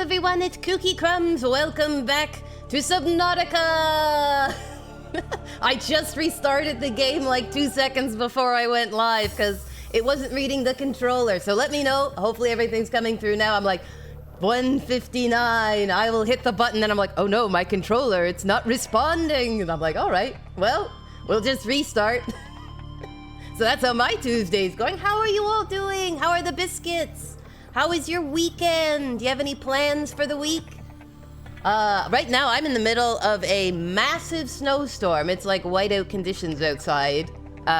everyone, it's Kooky Crumbz. Welcome back to Subnautica! I just restarted the game like 2 seconds before I went live because it wasn't reading the controller. So let me know. Hopefully everything's coming through now. I'm like, 159. I will hit the button and I'm like, oh no, my controller, it's not responding. And I'm like, all right, well, we'll just restart. So that's how my Tuesday's going. How are you all doing? How are the biscuits? How is your weekend? Do you have any plans for the week? Right now, I'm in the middle of a massive snowstorm. It's like whiteout conditions outside.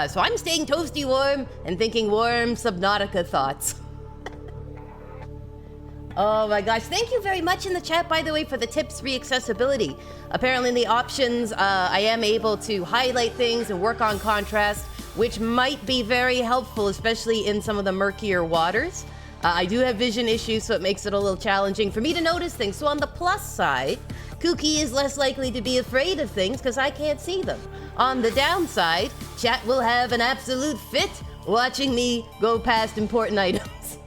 So I'm staying toasty warm and thinking warm Subnautica thoughts. Oh my gosh, thank you very much in the chat, by the way, for the tips re-accessibility. Apparently in the options, I am able to highlight things and work on contrast, which might be very helpful, especially in some of the murkier waters. I do have vision issues, so it makes it a little challenging for me to notice things. So on the plus side, Kooky is less likely to be afraid of things because I can't see them. On the downside, chat will have an absolute fit watching me go past important items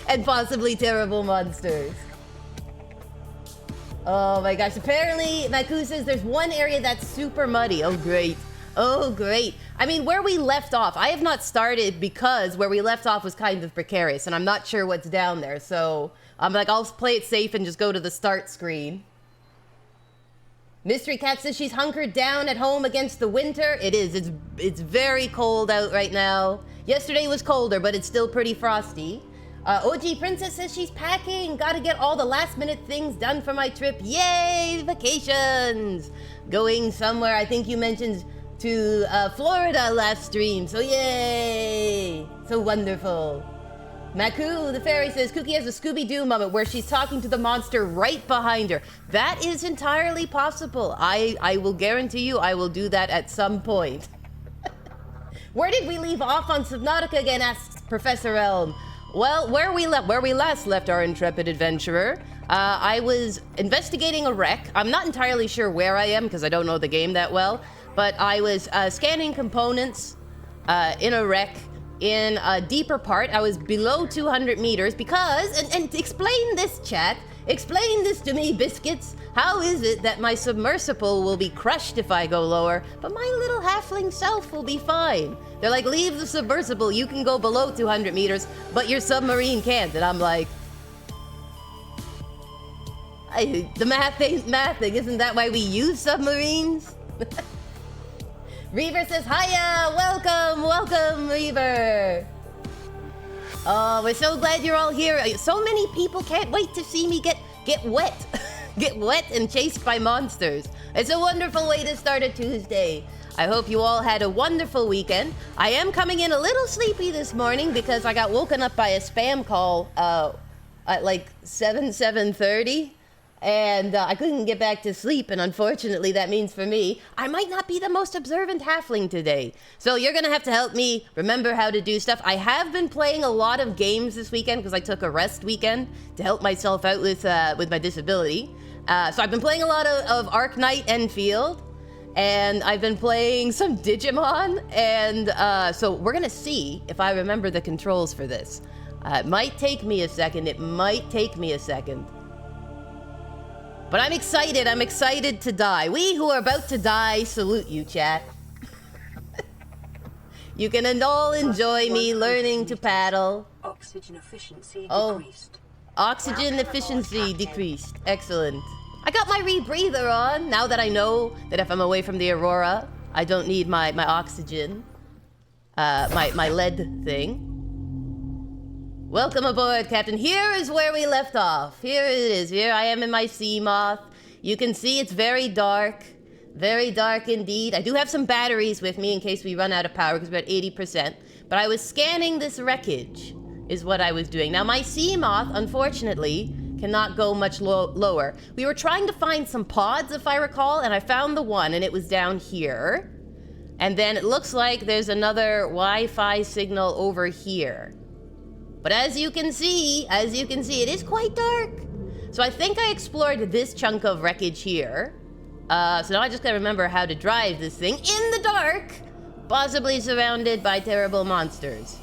and possibly terrible monsters. Oh my gosh, apparently Maku says there's one area that's super muddy. Oh great. Oh, great. I mean, where we left off, I have not started because where we left off was kind of precarious and I'm not sure what's down there. So I'm like, I'll play it safe and just go to the start screen. Mystery Cat says she's hunkered down at home against the winter. It is. It's very cold out right now. Yesterday was colder, but it's still pretty frosty. OG Princess says she's packing. Gotta get all the last minute things done for my trip. Yay, vacations. Going somewhere, I think you mentioned to Florida last stream, so yay! So wonderful. Maku, the fairy, says Kooky has a Scooby-Doo moment where she's talking to the monster right behind her. That is entirely possible. I will guarantee you I will do that at some point. Where did we leave off on Subnautica again, asks Professor Elm. Well, where we last left our intrepid adventurer, I was investigating a wreck. I'm not entirely sure where I am because I don't know the game that well. But I was scanning components in a wreck in a deeper part. I was below 200 meters because, and explain this, chat, explain this to me, biscuits. How is it that my submersible will be crushed if I go lower, but my little halfling self will be fine? They're like, leave the submersible, you can go below 200 meters, but your submarine can't. And I'm like, the math ain't mathing. Isn't that why we use submarines? Reaver says, hiya! Welcome, Reaver! Oh, we're so glad you're all here. So many people can't wait to see me get wet. Get wet and chased by monsters. It's a wonderful way to start a Tuesday. I hope you all had a wonderful weekend. I am coming in a little sleepy this morning because I got woken up by a spam call at like 7:30. And I couldn't get back to sleep, and unfortunately that means for me, I might not be the most observant halfling today. So you're gonna have to help me remember how to do stuff. I have been playing a lot of games this weekend because I took a rest weekend to help myself out with my disability. So I've been playing a lot of Arc Knight Enfield, and I've been playing some Digimon, and so we're gonna see if I remember the controls for this. It might take me a second, But I'm excited to die. We who are about to die salute you, chat. You can all enjoy me learning to paddle. Oxygen efficiency decreased. Oxygen efficiency decreased. Excellent. I got my rebreather on, now that I know that if I'm away from the Aurora, I don't need my oxygen. My lead thing. Welcome aboard, Captain. Here is where we left off. Here it is. Here I am in my sea moth. You can see it's very dark. Very dark indeed. I do have some batteries with me in case we run out of power because we're at 80%. But I was scanning this wreckage, is what I was doing. Now, my sea moth, unfortunately, cannot go much lower. We were trying to find some pods, if I recall, and I found the one, and it was down here. And then it looks like there's another Wi-Fi signal over here. But as you can see, it is quite dark. So I think I explored this chunk of wreckage here. So now I just gotta remember how to drive this thing in the dark, possibly surrounded by terrible monsters.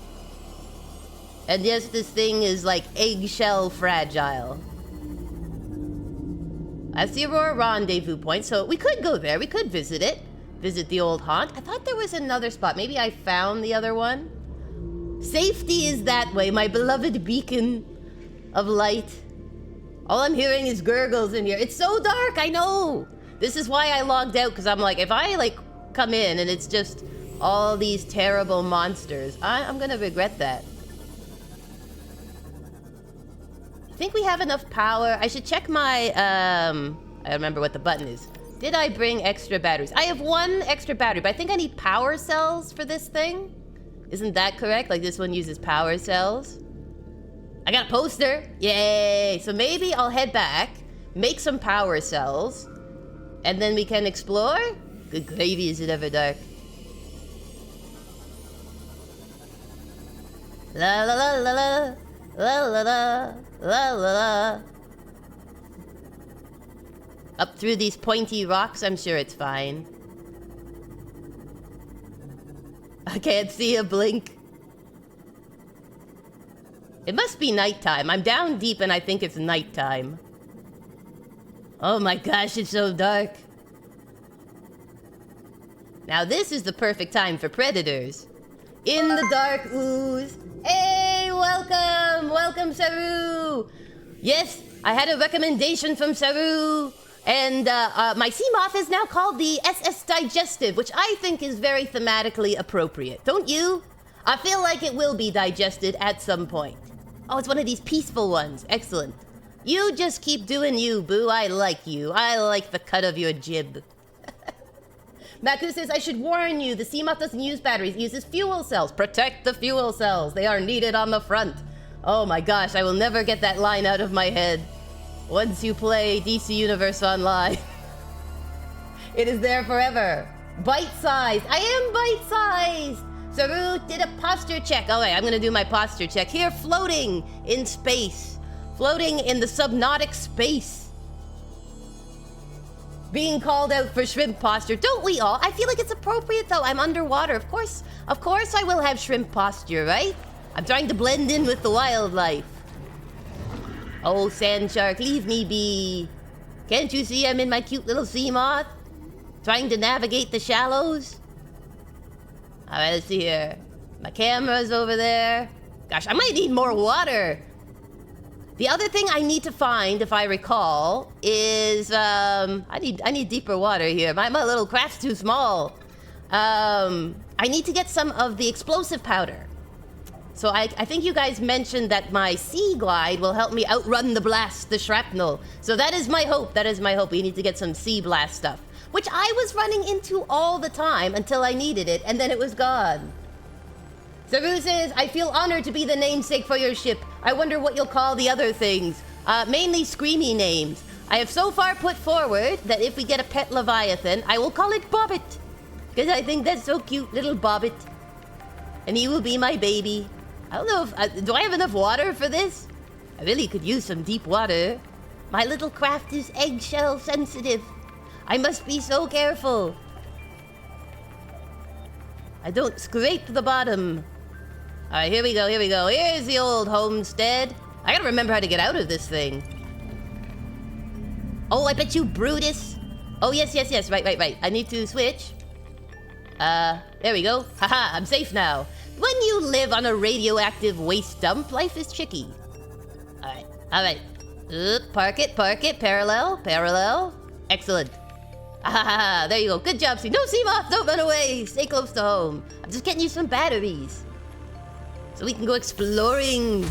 And yes, this thing is like eggshell fragile. That's the Aurora Rendezvous Point, so we could go there. We could visit it. Visit the old haunt. I thought there was another spot. Maybe I found the other one. Safety is that way, my beloved beacon of light. All I'm hearing is gurgles in here. It's so dark, I know. This is why I logged out, because I'm like, if I like come in and it's just all these terrible monsters, I'm gonna regret that. I think we have enough power. I should check my, I don't remember what the button is. Did I bring extra batteries? I have 1 extra battery, but I think I need power cells for this thing. Isn't that correct? Like this one uses power cells. I got a poster. Yay! So maybe I'll head back, make some power cells, and then we can explore? Good gravy, is it ever dark? La la la la la la la la la la la. Up through these pointy rocks, I'm sure it's fine. I can't see a blink. It must be nighttime. I'm down deep and I think it's nighttime. Oh my gosh, it's so dark. Now this is the perfect time for predators. In the dark ooze. Hey, welcome! Welcome, Saru! Yes, I had a recommendation from Saru. And my sea moth is now called the SS Digestive, which I think is very thematically appropriate. Don't you? I feel like it will be digested at some point. Oh, it's one of these peaceful ones. Excellent. You just keep doing you, boo. I like you. I like the cut of your jib. Maku says, I should warn you, the sea moth doesn't use batteries, it uses fuel cells. Protect the fuel cells. They are needed on the front. Oh my gosh, I will never get that line out of my head. Once you play DC Universe Online, it is there forever. Bite-sized. I am bite-sized. Saru did a posture check. Oh wait, I'm gonna do my posture check here. Floating in space. Floating in the subnautic space. Being called out for shrimp posture. Don't we all? I feel like it's appropriate though. I'm underwater. Of course I will have shrimp posture, right? I'm trying to blend in with the wildlife. Oh, sand shark, leave me be. Can't you see I'm in my cute little sea moth? Trying to navigate the shallows? Alright, let's see here. My camera's over there. Gosh, I might need more water. The other thing I need to find, if I recall, is I need deeper water here. My little craft's too small. I need to get some of the explosive powder. So I think you guys mentioned that my sea glide will help me outrun the blast, the shrapnel. So that is my hope. That is my hope. We need to get some sea blast stuff, which I was running into all the time until I needed it, and then it was gone. Saru says, I feel honored to be the namesake for your ship. I wonder what you'll call the other things. Mainly screamy names. I have so far put forward that if we get a pet Leviathan, I will call it Bobbit. Because I think that's so cute, little Bobbit. And he will be my baby. I don't know if... do I have enough water for this? I really could use some deep water. My little craft is eggshell sensitive. I must be so careful. I don't scrape the bottom. Alright, here we go, here we go. Here's the old homestead. I gotta remember how to get out of this thing. Oh, I bet you Brutus. Oh, yes. Right. I need to switch. There we go. Haha, I'm safe now. When you live on a radioactive waste dump, life is tricky. Alright. Park it. Parallel. Excellent. Ah, there you go. Good job, Sea. No, Sea Moth, don't run away. Stay close to home. I'm just getting you some batteries. So we can go exploring.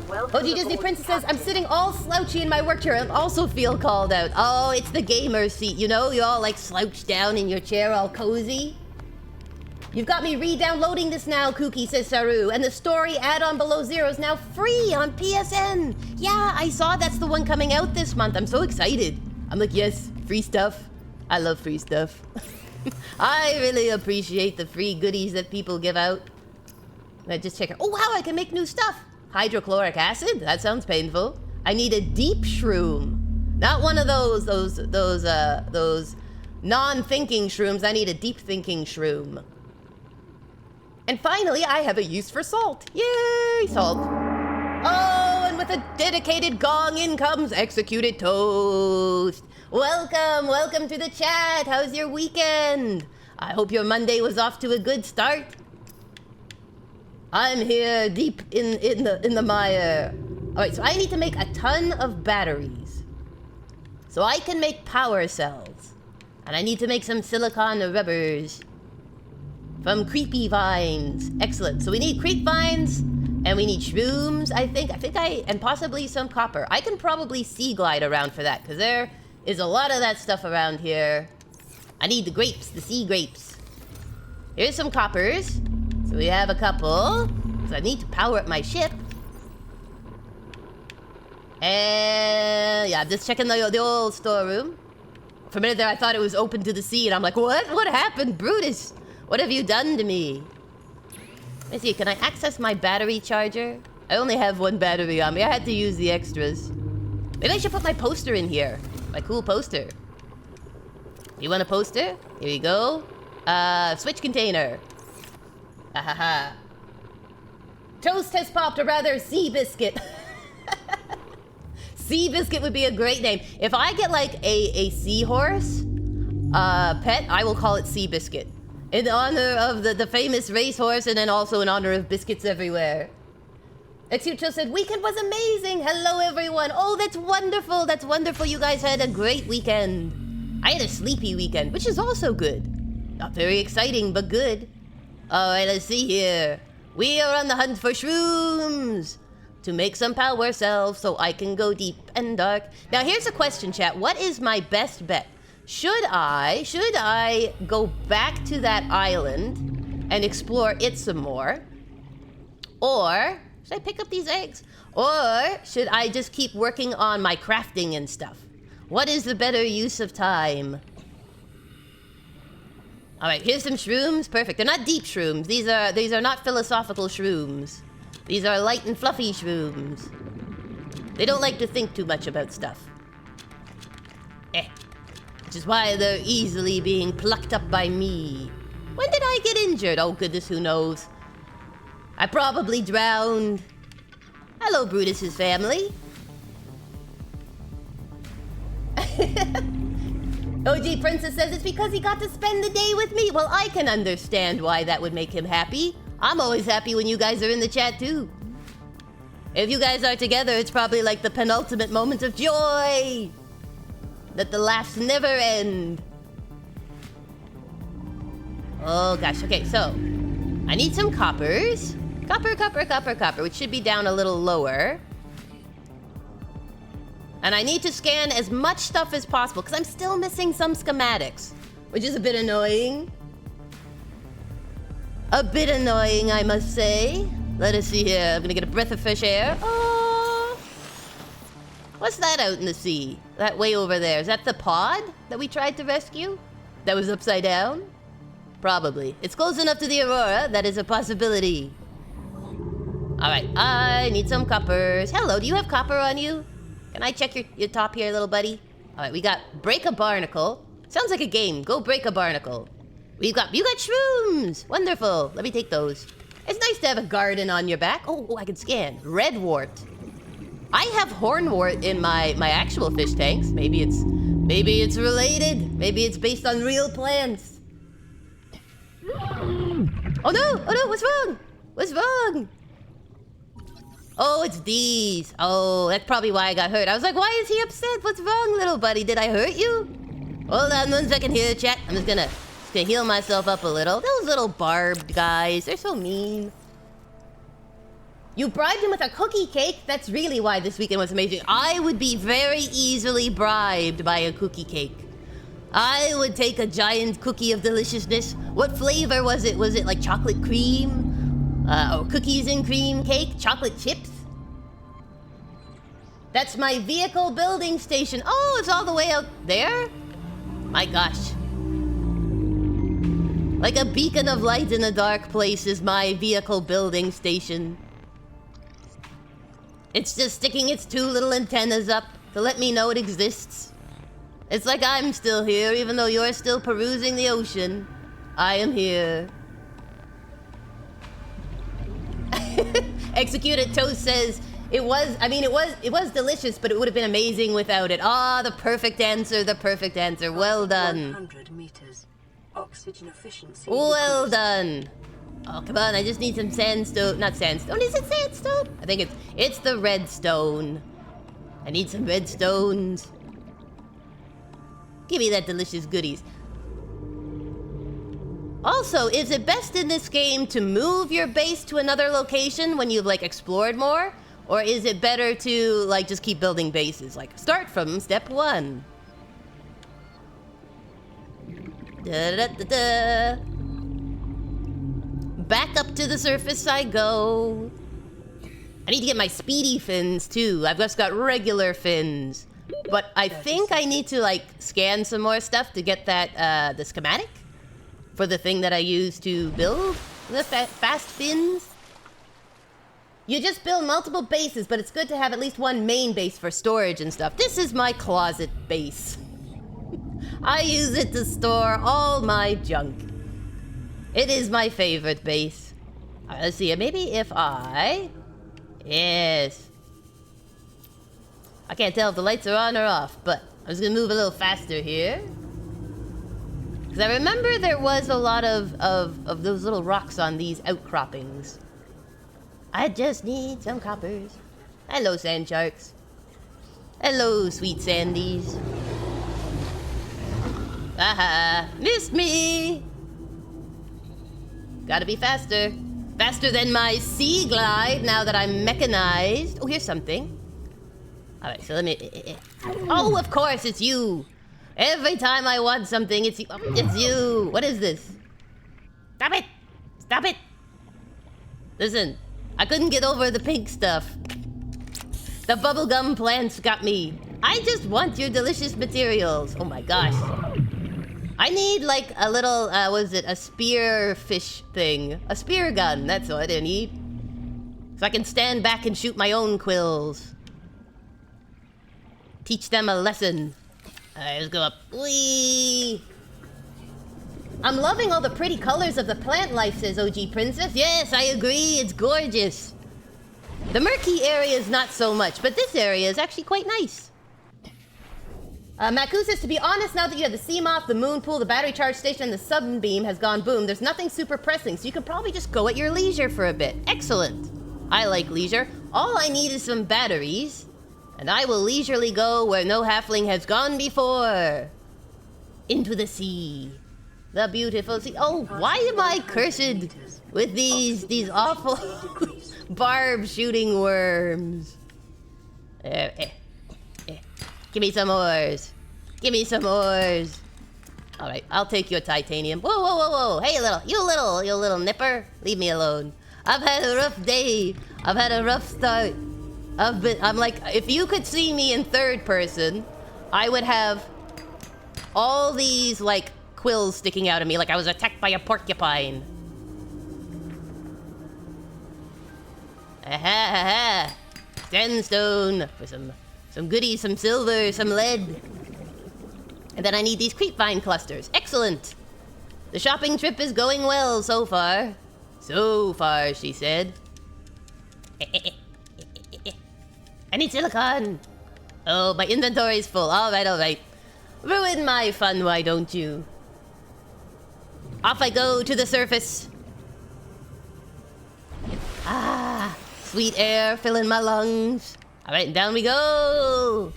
OG Disney Princess says, I'm sitting all slouchy in my work chair. I also feel called out. Oh, it's the gamer seat, you know? You all like slouch down in your chair all cozy. You've got me re-downloading this now, Kooky, says Saru. And the story add-on Below Zero is now free on PSN. Yeah, I saw that's the one coming out this month. I'm so excited. I'm like, yes, free stuff. I love free stuff. I really appreciate the free goodies that people give out. Let's just check it. Oh, wow, I can make new stuff. Hydrochloric acid? That sounds painful. I need a deep shroom. Not one of those non-thinking shrooms. I need a deep thinking shroom. And finally, I have a use for salt. Yay, salt. Oh, and with with a dedicated gong. In comes Executed Toast. Welcome to the chat. How's your weekend? I hope your Monday was off to a good start. I'm here deep in the mire. All right, so I need to make a ton of batteries so I can make power cells, and I need to make some silicon rubbers from creepy vines. Excellent. So we need creep vines, and we need shrooms. I think and possibly some copper. I can probably sea glide around for that because there is a lot of that stuff around here. I need the grapes, the sea grapes. Here's some coppers. So we have a couple. So I need to power up my ship. And yeah, just checking the old storeroom. For a minute there, I thought it was open to the sea, and I'm like, what? What happened, Brutus? What have you done to me? Let me see, can I access my battery charger? I only have one battery on me. I had to use the extras. Maybe I should put my poster in here. My cool poster. You want a poster? Here you go. Switch container. Ahaha. Toast has popped, or rather, Sea Biscuit. Sea Biscuit would be a great name. If I get like a seahorse pet, I will call it Sea Biscuit. In honor of the famous racehorse, and then also in honor of biscuits everywhere. Exuto said, weekend was amazing. Hello, everyone. Oh, that's wonderful. That's wonderful. You guys had a great weekend. I had a sleepy weekend, which is also good. Not very exciting, but good. All right, let's see here. We are on the hunt for shrooms to make some power cells so I can go deep and dark. Now, here's a question, chat. What is my best bet? Should I go back to that island and explore it some more? Or should I pick up these eggs? Or should I just keep working on my crafting and stuff? What is the better use of time? All right, here's some shrooms. Perfect. They're not deep shrooms. These are not philosophical shrooms. These are light and fluffy shrooms. They don't like to think too much about stuff. Which is why they're easily being plucked up by me. When did I get injured? Oh goodness, who knows? I probably drowned. Hello, Brutus's family. OG Princess says it's because he got to spend the day with me. Well, I can understand why that would make him happy. I'm always happy when you guys are in the chat too. If you guys are together, it's probably like the penultimate moment of joy. That the laughs never end. Oh gosh, okay, so I need some coppers. Copper, which should be down a little lower. And I need to scan as much stuff as possible because I'm still missing some schematics, which is a bit annoying. A bit annoying, I must say. Let us see here. I'm gonna get a breath of fresh air. Oh, what's that out in the sea? That way over there. Is that the pod that we tried to rescue? That was upside down? Probably. It's close enough to the Aurora. That is a possibility. All right, I need some coppers. Hello, do you have copper on you? Can I check your top here, little buddy? All right, we got break a barnacle. Sounds like a game. Go break a barnacle. You got shrooms. Wonderful. Let me take those. It's nice to have a garden on your back. Oh, I can scan. Redwort. I have hornwort in my actual fish tanks. Maybe it's related. Maybe it's based on real plants. Oh no, what's wrong? What's wrong? Oh, it's these. Oh, that's probably why I got hurt. I was like, why is he upset? What's wrong, little buddy? Did I hurt you? Hold on 1 second here, chat. I'm just gonna heal myself up a little. Those little barbed guys, they're so mean. You bribed him with a cookie cake? That's really why this weekend was amazing. I would be very easily bribed by a cookie cake. I would take a giant cookie of deliciousness. What flavor was it? Was it like chocolate cream? Or cookies and cream cake? Chocolate chips? That's my vehicle building station. Oh, it's all the way out there? My gosh. Like a beacon of light in a dark place is my vehicle building station. It's just sticking its 2 little antennas up to let me know it exists. It's like I'm still here, even though you're still perusing the ocean. I am here. Executed Toast says, It was, I mean, it was delicious, but it would have been amazing without it. Ah, the perfect answer, the perfect answer. Well done. 100 meters. Oxygen efficiency Well decreased. done. Oh, come on, I just need some sandstone. Not sandstone, is it sandstone? I think it's the redstone. I need some redstones. Give me that delicious goodies. Also, is it best in this game to move your base to another location when you've, like, explored more? Or is it better to, like, just keep building bases? Like, start from step 1. Da-da-da-da. Back up to the surface I go. I need to get my speedy fins, too. I've just got regular fins. But I think I need to, like, scan some more stuff to get that, the schematic for the thing that I use to build the fast fins. You just build multiple bases, but it's good to have at least one main base for storage and stuff. This is my closet base. I use it to store all my junk. It is my favorite base. All right, let's see. Maybe if I... Yes. I can't tell if the lights are on or off, but I'm just gonna move a little faster here. Because I remember there was a lot of those little rocks on these outcroppings. I just need some coppers. Hello, sand sharks. Hello, sweet sandies. Aha, missed me. Gotta be faster. Faster than my sea glide now that I'm mechanized. Oh, here's something. All right, so let me... Oh, of course, it's you. Every time I want something, it's you. Oh, it's you. What is this? Stop it. Stop it. Listen, I couldn't get over the pink stuff. The bubblegum plants got me. I just want your delicious materials. Oh my gosh. I need like a little, what is it? A spear fish thing. A spear gun, that's what I need. So I can stand back and shoot my own quills. Teach them a lesson. Alright, let's go up. Whee! I'm loving all the pretty colors of the plant life, says OG Princess. Yes, I agree, it's gorgeous. The murky area is not so much, but this area is actually quite nice. Maku says, to be honest, now that you have the Seamoth, the moon pool, the battery charge station, and the sunbeam has gone boom, there's nothing super pressing, so you can probably just go at your leisure for a bit. Excellent. I like leisure. All I need is some batteries, and I will leisurely go where no halfling has gone before. Into the sea. The beautiful sea. Oh, why am I cursed with these awful barb shooting worms? Give me some ores. Give me some ores. All right, I'll take your titanium. Whoa, whoa, whoa, whoa. Hey, you little nipper. Leave me alone. I've had a rough day. I've had a rough start. I'm like, if you could see me in third person, I would have all these, like, quills sticking out of me, like I was attacked by a porcupine. Aha, aha. Sandstone for some goodies, some silver, some lead. And then I need these creepvine clusters. Excellent. The shopping trip is going well so far. So far, she said. I need silicon. Oh, my inventory is full. All right, all right. Ruin my fun, why don't you? Off I go to the surface. Ah, sweet air filling my lungs. All right, down we go.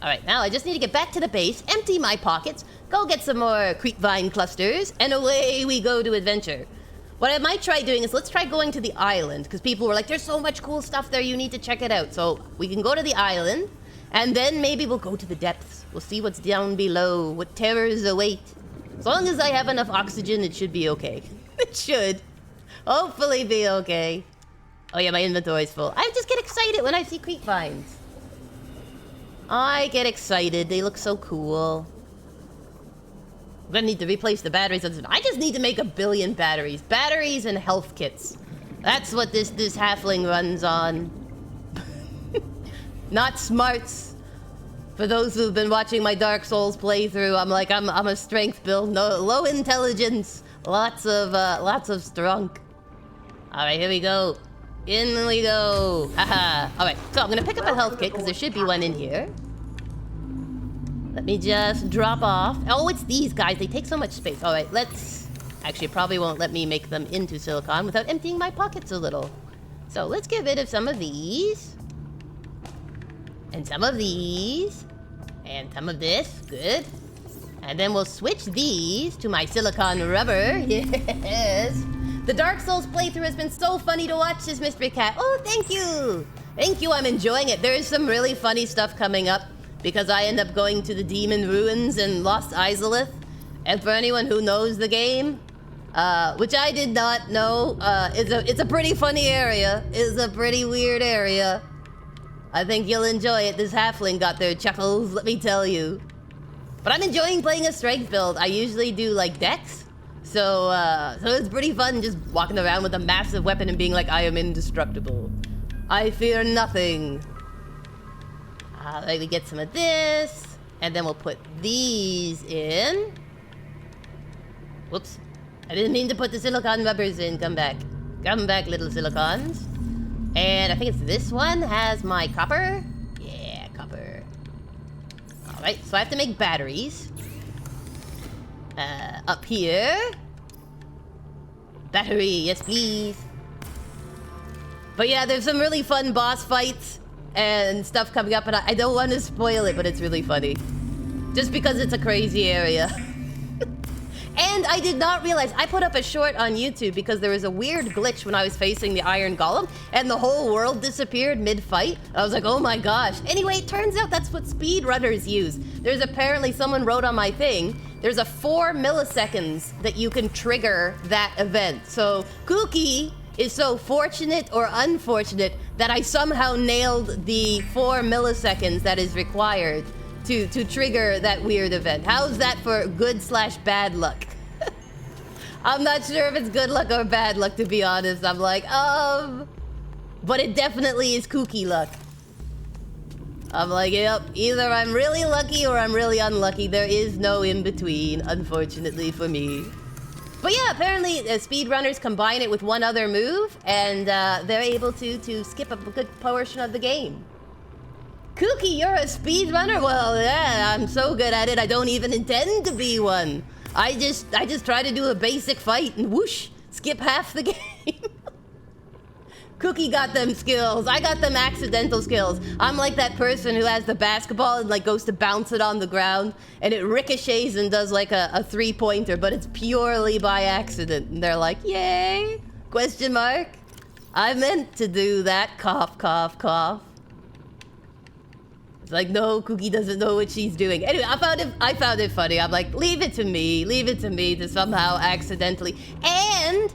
All right, now I just need to get back to the base, empty my pockets, go get some more creepvine clusters, and away we go to adventure. What I might try doing is, let's try going to the island, because people were like, there's so much cool stuff there, you need to check it out. So we can go to the island, and then maybe we'll go to the depths. We'll see what's down below, what terrors await. As long as I have enough oxygen, it should be okay. It should. Hopefully be okay. Oh yeah, my inventory's full. I just get excited when I see creepvines. I get excited. They look so cool. I'm gonna need to replace the batteries. I just need to make 1 billion batteries. Batteries and health kits. That's what this halfling runs on. Not smarts. For those who've been watching my Dark Souls playthrough, I'm a strength build. No, low intelligence. Lots of strunk. All right, here we go. In we go. Haha. Alright, so I'm gonna pick up a health kit because there should be one in here. Let me just drop off. Oh, it's these guys. They take so much space. Alright, let's... Actually, it probably won't let me make them into silicon without emptying my pockets a little. So let's get rid of some of these. And some of these. And some of this. Good. And then we'll switch these to my silicon rubber. Yes. The Dark Souls playthrough has been so funny to watch, says Mystery Cat. Oh, thank you. Thank you, I'm enjoying it. There is some really funny stuff coming up because I end up going to the Demon Ruins and Lost Izalith. And for anyone who knows the game, which I did not know, it's a pretty funny area. It's a pretty weird area. I think you'll enjoy it. This halfling got their chuckles, let me tell you. But I'm enjoying playing a strength build. I usually do like dex. So it's pretty fun just walking around with a massive weapon and being like, I am indestructible. I fear nothing. Let me get some of this. And then we'll put these in. Whoops. I didn't mean to put the silicon rubbers in. Come back. Come back, little silicons. And I think it's this one has my copper. Yeah, copper. Alright, so I have to make batteries. Up here. Battery, yes please. But yeah, there's some really fun boss fights and stuff coming up, and I don't want to spoil it, but it's really funny. Just because it's a crazy area. And I did not realize, I put up a short on YouTube because there was a weird glitch when I was facing the Iron Golem, and the whole world disappeared mid-fight. I was like, oh my gosh. Anyway, it turns out that's what speedrunners use. There's apparently, someone wrote on my thing, there's a 4 milliseconds that you can trigger that event. So Kooky is so fortunate or unfortunate that I somehow nailed the 4 milliseconds that is required to trigger that weird event. How's that for good/bad luck? I'm not sure if it's good luck or bad luck, to be honest. I'm like, but it definitely is Kooky luck. I'm like, yep, either I'm really lucky or I'm really unlucky. There is no in-between, unfortunately for me. But yeah, apparently speedrunners combine it with one other move, and they're able to skip a good portion of the game. Kooky, you're a speedrunner? Well, yeah, I'm so good at it, I don't even intend to be one. I just try to do a basic fight and whoosh, skip half the game. Kooky got them skills. I got them accidental skills. I'm like that person who has the basketball and like goes to bounce it on the ground and it ricochets and does like a three-pointer, but it's purely by accident. And they're like, yay? Question mark? I meant to do that. Cough, cough, cough. It's like, no, Kooky doesn't know what she's doing. Anyway, I found it funny. I'm like, leave it to me to somehow accidentally. And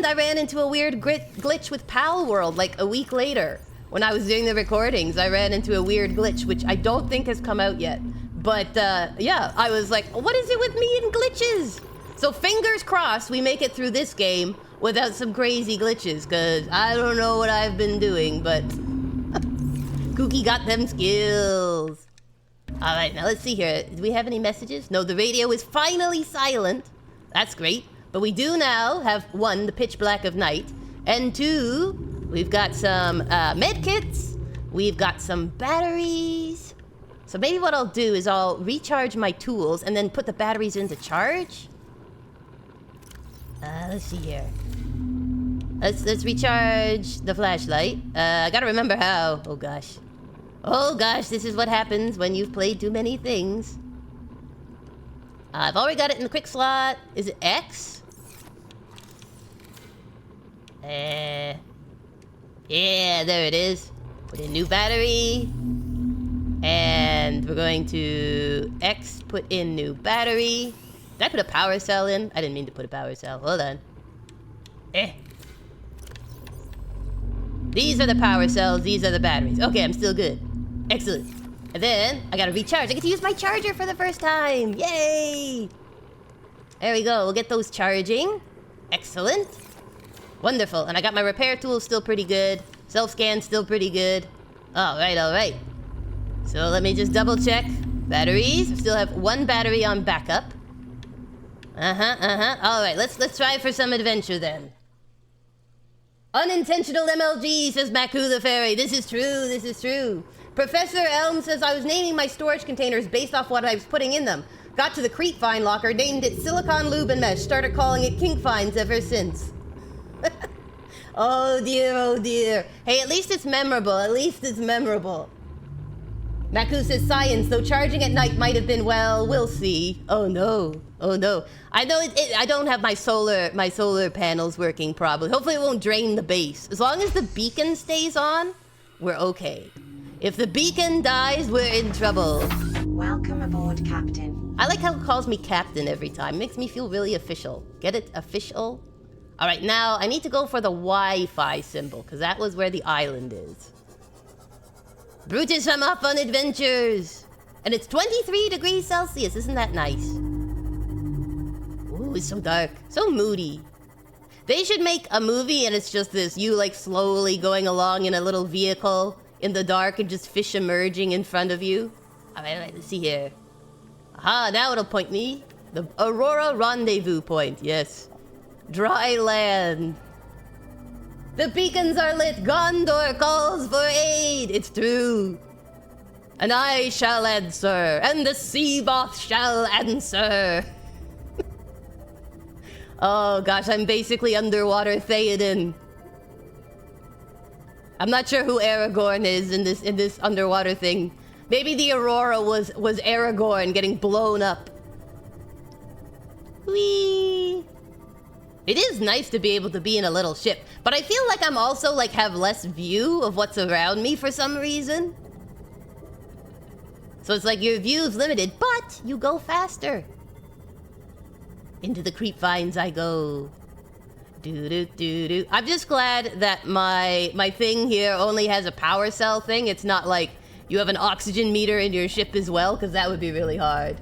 I ran into a weird glitch with Pal World like a week later. When I was doing the recordings, I ran into a weird glitch, which I don't think has come out yet. But yeah, I was like, what is it with me and glitches? So fingers crossed we make it through this game without some crazy glitches, because I don't know what I've been doing, but Kooky got them skills. All right, now let's see here. Do we have any messages? No, the radio is finally silent. That's great. But we do now have 1, the pitch black of night, and 2, we've got some med kits, we've got some batteries. So maybe what I'll do is I'll recharge my tools and then put the batteries into charge. Let's see here. Let's recharge the flashlight. I gotta remember how. Oh gosh. Oh gosh, this is what happens when you've played too many things. I've already got it in the quick slot. Is it X? Yeah, there it is. Put in new battery. And we're going to X, put in new battery. Did I put a power cell in? I didn't mean to put a power cell. Hold on. These are the power cells, these are the batteries. Okay, I'm still good. Excellent. And then, I gotta recharge. I get to use my charger for the first time. Yay! There we go, we'll get those charging. Excellent. Wonderful, and I got my repair tools still pretty good. Self-scan still pretty good. Alright, alright. So let me just double check. Batteries, we still have 1 battery on backup. Alright, let's try for some adventure then. Unintentional MLG, says Maku the Fairy. This is true, this is true. Professor Elm says, I was naming my storage containers based off what I was putting in them. Got to the creep vine locker, named it Silicon Lube and Mesh, started calling it Kink Vines ever since. Oh dear, oh dear. Hey, at least it's memorable, at least it's memorable. Maku says science, though charging at night might have been, well, we'll see. Oh no, oh no. I know I don't have my solar panels working properly. Hopefully it won't drain the base. As long as the beacon stays on, we're okay. If the beacon dies, we're in trouble. Welcome aboard, Captain. I like how it calls me Captain every time. Makes me feel really official. Get it? Official? All right, now I need to go for the Wi-Fi symbol, because that was where the island is. Brutus, I'm off on adventures. And it's 23 degrees Celsius. Isn't that nice? Ooh, it's so dark. So moody. They should make a movie and it's just this, you like slowly going along in a little vehicle in the dark and just fish emerging in front of you. All right, let's see here. Aha, now it'll point me. The Aurora Rendezvous Point, yes. Dry land. The beacons are lit. Gondor calls for aid. It's true. And I shall answer, and the sea moth shall answer. Oh gosh, I'm basically underwater Theoden. I'm not sure who Aragorn is in this underwater thing. Maybe the Aurora was Aragorn getting blown up. Whee! It is nice to be able to be in a little ship, but I feel like I'm also like have less view of what's around me for some reason. So it's like your view's limited, but you go faster. Into the creep vines I go. Do-do-do-do. I'm just glad that my thing here only has a power cell thing. It's not like you have an oxygen meter in your ship as well, because that would be really hard.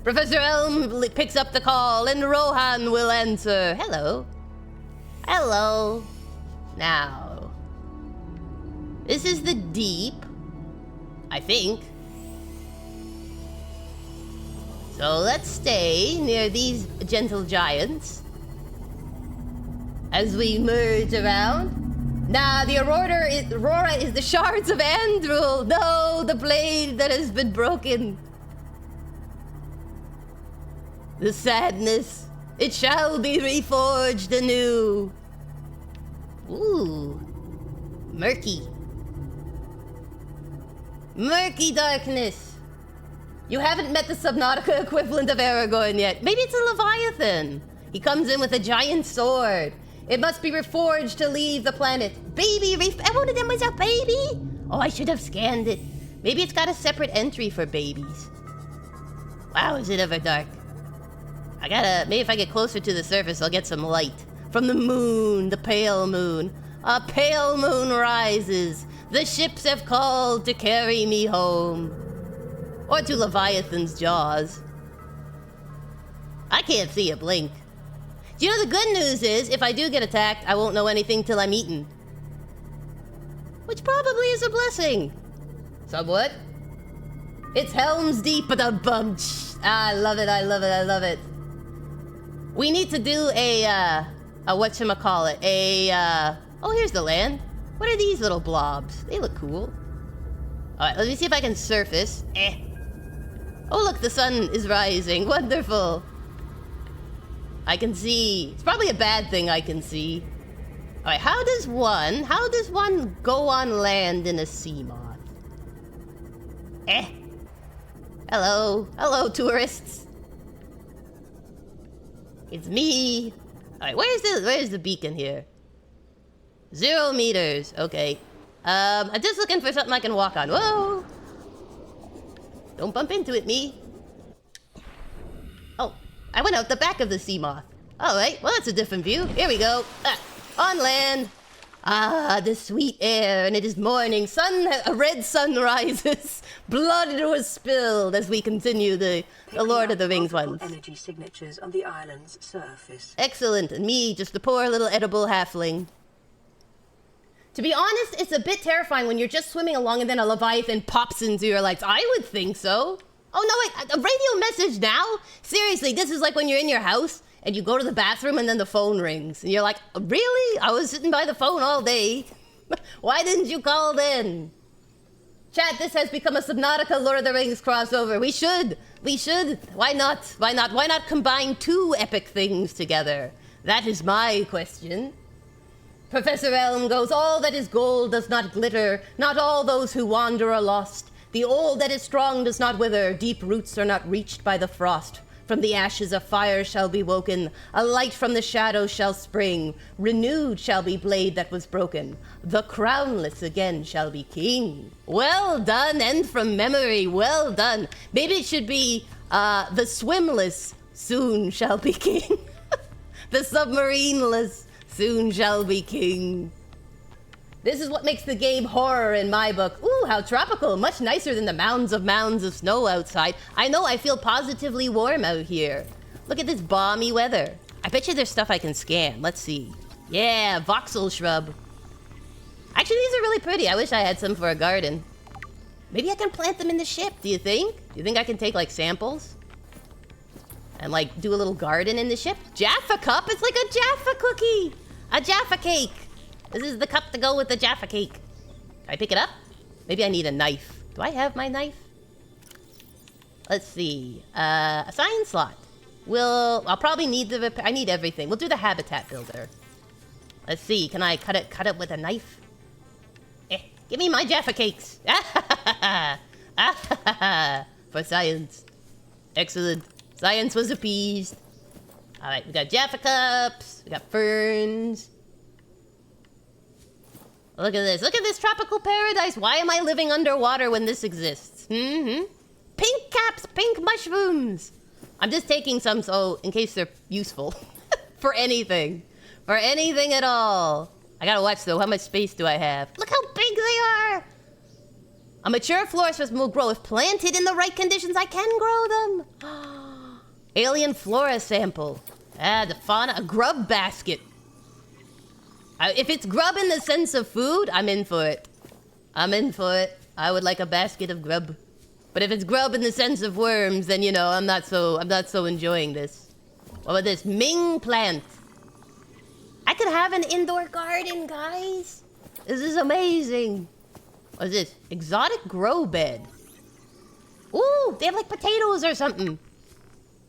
Professor Elm picks up the call, and Rohan will answer. Hello. Hello. Now. This is the deep. I think. So let's stay near these gentle giants. As we merge around. Nah, the Aurora is the shards of Andrul. No, the blade that has been broken. The sadness, it shall be reforged anew. Ooh, murky. Murky darkness. You haven't met the Subnautica equivalent of Aragorn yet. Maybe it's a Leviathan. He comes in with a giant sword. It must be reforged to leave the planet. Baby, one of them was a baby? Oh, I should have scanned it. Maybe it's got a separate entry for babies. Wow, is it ever dark. Maybe if I get closer to the surface, I'll get some light. From the moon, the pale moon. A pale moon rises. The ships have called to carry me home. Or to Leviathan's jaws. I can't see a blink. Do you know the good news is, if I do get attacked, I won't know anything till I'm eaten. Which probably is a blessing. Somewhat. It's Helm's Deep, but a bunch. I love it, I love it, I love it. We need to do a whatchamacallit, oh, here's the land. What are these little blobs? They look cool. Alright, let me see if I can surface. Oh, look, the sun is rising. Wonderful. I can see. It's probably a bad thing I can see. Alright, how does one go on land in a sea moth? Hello. Hello, tourists. It's me. Alright, where's the beacon here? 0 meters. Okay. I'm just looking for something I can walk on. Whoa! Don't bump into it, me. Oh, I went out the back of the sea moth. Alright, well that's a different view. Here we go. On land. Ah, the sweet air, and it is morning. A red sun rises. Blood was spilled as we continue the Lord of the Rings ones. Energy signatures on the island's surface. Excellent, and me, just a poor little edible halfling. To be honest, it's a bit terrifying when you're just swimming along and then a Leviathan pops into your lights. I would think so. Oh no, wait, a radio message now? Seriously, this is like when you're in your house and you go to the bathroom and then the phone rings. And you're like, really? I was sitting by the phone all day. Why didn't you call then? Chat, this has become a Subnautica Lord of the Rings crossover. We should. Why not? Why not combine two epic things together? That is my question. Professor Elm goes, all that is gold does not glitter. Not all those who wander are lost. The old that is strong does not wither. Deep roots are not reached by the frost. From the ashes a fire shall be woken. A light from the shadows shall spring. Renewed shall be blade that was broken. The crownless again shall be king. Well done, and from memory, well done. Maybe it should be, the swimless soon shall be king. The submarineless soon shall be king. This is what makes the game horror in my book. Ooh, how tropical. Much nicer than the mounds of snow outside. I know, I feel positively warm out here. Look at this balmy weather. I bet you there's stuff I can scan. Let's see. Yeah, voxel shrub. Actually, these are really pretty. I wish I had some for a garden. Maybe I can plant them in the ship, do you think? Do you think I can take, like, samples? And, like, do a little garden in the ship? Jaffa cup? It's like a Jaffa cookie! A Jaffa cake! This is the cup to go with the Jaffa cake. Can I pick it up? Maybe I need a knife. Do I have my knife? Let's see. A science slot. I'll probably need I need everything. We'll do the habitat builder. Let's see. Can I cut it with a knife? Give me my Jaffa cakes. For science. Excellent. Science was appeased. All right, we got Jaffa cups. We got ferns. Look at this. Look at this tropical paradise. Why am I living underwater when this exists? Pink caps, pink mushrooms. I'm just taking some so in case they're useful. For anything. For anything at all. I gotta watch though. How much space do I have? Look how big they are. A mature florist will grow. If planted in the right conditions, I can grow them. Alien flora sample. The fauna. A grub basket. If it's grub in the sense of food, I'm in for it. I'm in for it. I would like a basket of grub. But if it's grub in the sense of worms, then you know I'm not so enjoying this. What about this? Ming plant. I could have an indoor garden, guys. This is amazing. What is this? Exotic grow bed. Ooh, they have like potatoes or something.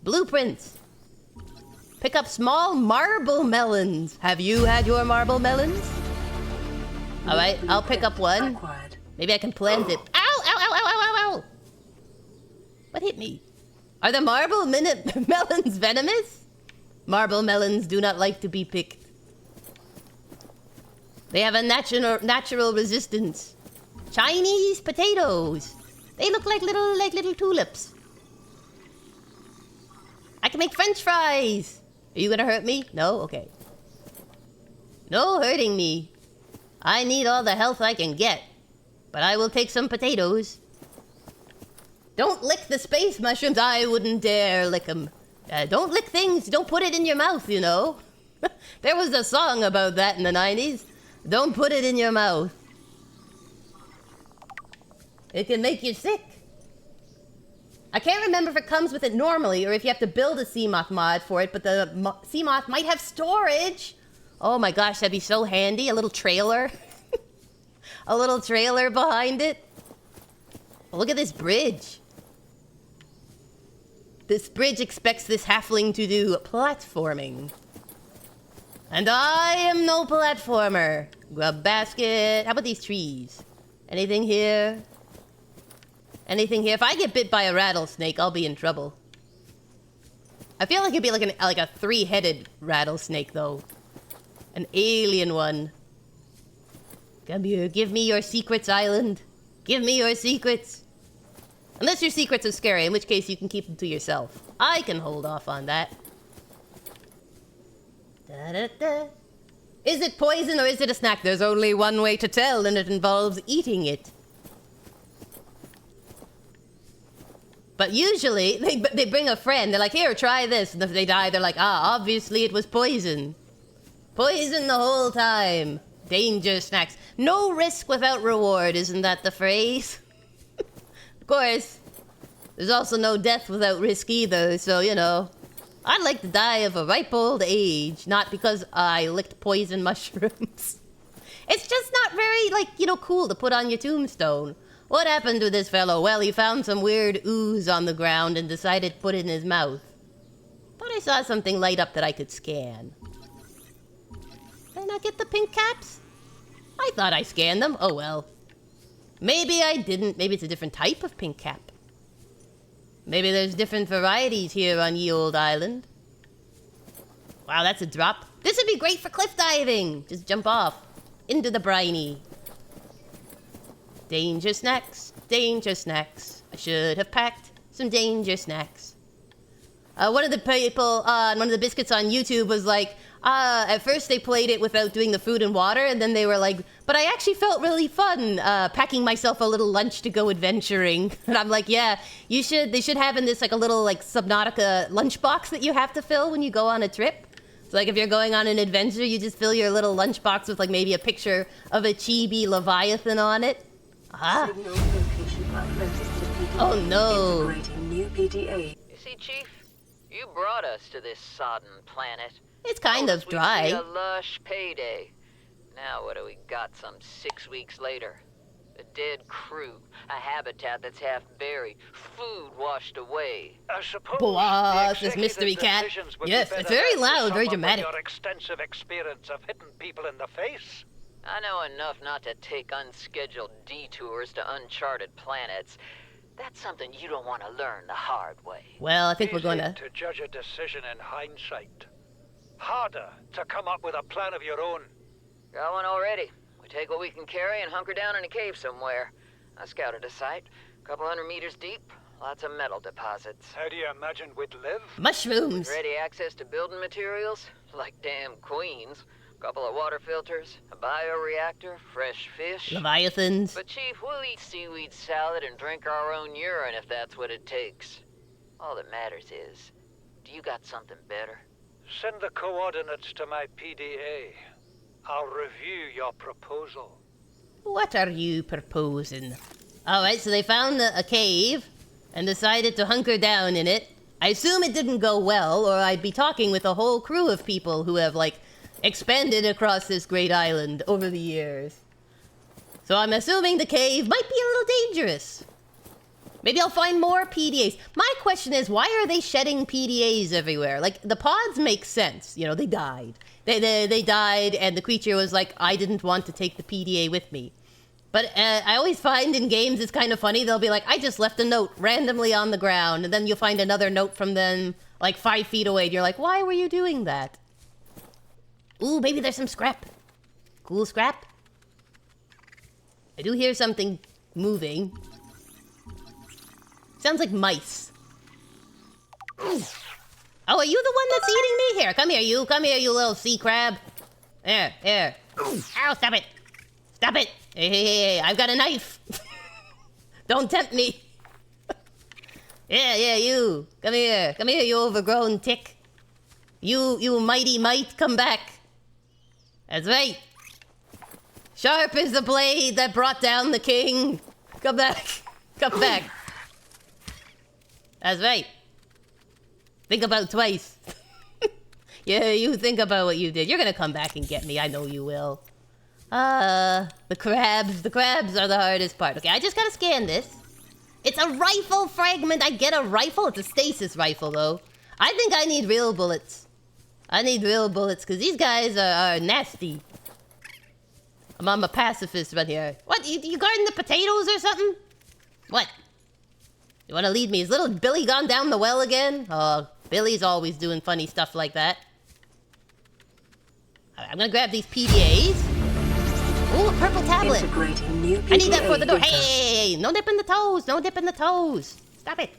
Blueprints. Pick up small marble melons. Have you had your marble melons? All right, I'll pick up one. Maybe I can plant it. Ow, ow, ow, ow, ow, ow, ow. What hit me? Are the marble melons venomous? Marble melons do not like to be picked. They have a natural resistance. Chinese potatoes. They look like little tulips. I can make French fries. Are you gonna hurt me? No? Okay. No hurting me. I need all the health I can get. But I will take some potatoes. Don't lick the space mushrooms. I wouldn't dare lick them. Don't lick things. Don't put it in your mouth, you know. There was a song about that in the 90s. Don't put it in your mouth. It can make you sick. I can't remember if it comes with it normally or if you have to build a Seamoth mod for it, but the Seamoth might have storage. Oh my gosh, that'd be so handy. A little trailer. A little trailer behind it. Oh, look at this bridge. This bridge expects this halfling to do platforming. And I am no platformer. Grub basket. How about these trees? Anything here? Anything here? If I get bit by a rattlesnake, I'll be in trouble. I feel like it'd be like a three-headed rattlesnake, though. An alien one. Come here, give me your secrets, island. Give me your secrets. Unless your secrets are scary, in which case you can keep them to yourself. I can hold off on that. Da-da-da. Is it poison or is it a snack? There's only one way to tell, and it involves eating it. But usually, they bring a friend. They're like, here, try this. And if they die, they're like, obviously it was poison. Poison the whole time. Danger snacks. No risk without reward, isn't that the phrase? Of course. There's also no death without risk either, so, you know. I'd like to die of a ripe old age, not because I licked poison mushrooms. It's just not very, like, you know, cool to put on your tombstone. What happened to this fellow? Well, he found some weird ooze on the ground and decided to put it in his mouth. Thought I saw something light up that I could scan. Did I not get the pink caps? I thought I scanned them. Oh well. Maybe I didn't. Maybe it's a different type of pink cap. Maybe there's different varieties here on ye old island. Wow, that's a drop. This would be great for cliff diving. Just jump off into the briny. Danger snacks, danger snacks. I should have packed some danger snacks. One of the people on one of the biscuits on YouTube was like, at first they played it without doing the food and water, and then they were like, but I actually felt really fun packing myself a little lunch to go adventuring. And I'm like, yeah, they should have in this like a little like Subnautica lunchbox that you have to fill when you go on a trip. So like if you're going on an adventure, you just fill your little lunchbox with like maybe a picture of a chibi leviathan on it. Ah. Oh no. New PDA. You see, Chief, you brought us to this sodden planet. It's kind of dry. A lush payday. Now what do we got some 6 weeks later? A dead crew, a habitat that's half buried, food washed away. I suppose Boss, this mystery cat. Yes, it's very loud, very dramatic. Your extensive experience of hitting people in the face. I know enough not to take unscheduled detours to uncharted planets. That's something you don't want to learn the hard way. Well, I think we're Easy going to judge a decision in hindsight. Harder to come up with a plan of your own. Got one already. We take what we can carry and hunker down in a cave somewhere. I scouted a site, a couple 100 meters deep, lots of metal deposits. How do you imagine we'd live? mushrooms. Ready access to building materials, like damn queens. Couple of water filters, a bioreactor, fresh fish. Leviathans. But Chief, we'll eat seaweed salad and drink our own urine if that's what it takes. All that matters is, do you got something better? Send the coordinates to my PDA. I'll review your proposal. What are you proposing? Alright, so they found a cave and decided to hunker down in it. I assume it didn't go well, or I'd be talking with a whole crew of people who have, like, expanded across this great island over the years. So I'm assuming the cave might be a little dangerous. Maybe I'll find more PDAs. My question is, why are they shedding PDAs everywhere? Like, the pods make sense. You know, they died. They died, and the creature was like, I didn't want to take the PDA with me. But I always find in games it's kind of funny. They'll be like, I just left a note randomly on the ground, and then you'll find another note from them like 5 feet away, and you're like, why were you doing that? Ooh, maybe there's some scrap. Cool scrap. I do hear something moving. Sounds like mice. Oh, are you the one that's eating me? Here, come here, you. Come here, you little sea crab. There, here. Ow, stop it. Stop it. Hey, I've got a knife. Don't tempt me. Yeah, you. Come here. Come here, you overgrown tick. You mighty mite, come back. That's right. Sharp is the blade that brought down the king. Come back. Come back. That's right. Think about twice. Yeah, you think about what you did. You're gonna come back and get me. I know you will. The crabs. The crabs are the hardest part. Okay, I just gotta scan this. It's a rifle fragment. I get a rifle. It's a stasis rifle, though. I think I need real bullets. I need real bullets, because these guys are nasty. I'm a pacifist right here. What, you guarding the potatoes or something? What? You want to lead me? Is little Billy gone down the well again? Oh, Billy's always doing funny stuff like that. I'm gonna grab these PDAs. Ooh, a purple tablet. Integrating new PDA I need that for the door. data. Hey, no dip in the toes. No dip in the toes. Stop it.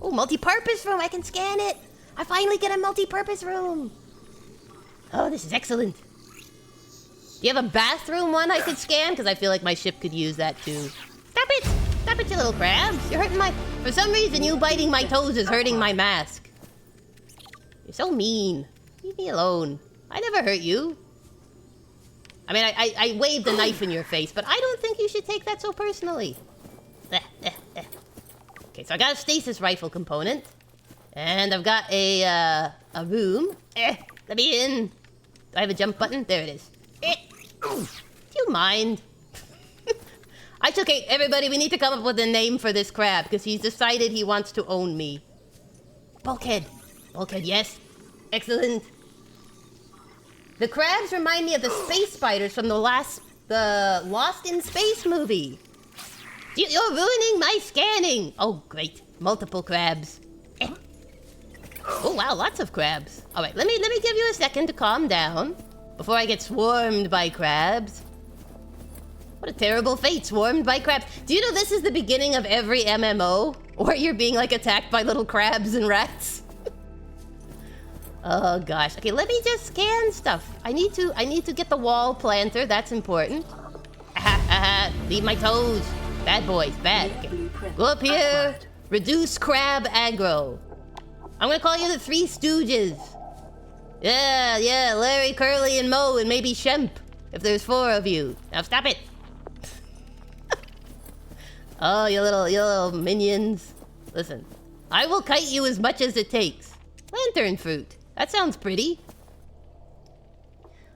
Ooh, multi-purpose room. I can scan it. I finally get a multi-purpose room. Oh, this is excellent. Do you have a bathroom one I could scan? Because I feel like my ship could use that too. Stop it! Stop it, you little crabs. You're hurting my... For some reason, you biting my toes is hurting my mask. You're so mean. Leave me alone. I never hurt you. I mean, I waved a knife in your face, but I don't think you should take that so personally. Okay, so I got a stasis rifle component. And I've got a a room. Let me in. Do I have a jump button? There it is. Do you mind? Okay, everybody, we need to come up with a name for this crab because he's decided he wants to own me. Bulkhead. Bulkhead, yes. Excellent. The crabs remind me of the space spiders from the Lost in Space movie. You're ruining my scanning. Oh, great. Multiple crabs. Oh, wow, lots of crabs. All right, let me give you a second to calm down before I get swarmed by crabs. What a terrible fate, swarmed by crabs. Do you know this is the beginning of every MMO? Where you're being, like, attacked by little crabs and rats? Oh, gosh. Okay, let me just scan stuff. I need to get the wall planter. That's important. Leave my toes. Bad boys, bad. Okay. Go up here. Reduce crab aggro. I'm gonna call you the Three Stooges. Yeah, Larry, Curly, and Moe, and maybe Shemp. If there's 4 of you. Now stop it. Oh, you little minions. Listen, I will kite you as much as it takes. Lantern fruit. That sounds pretty.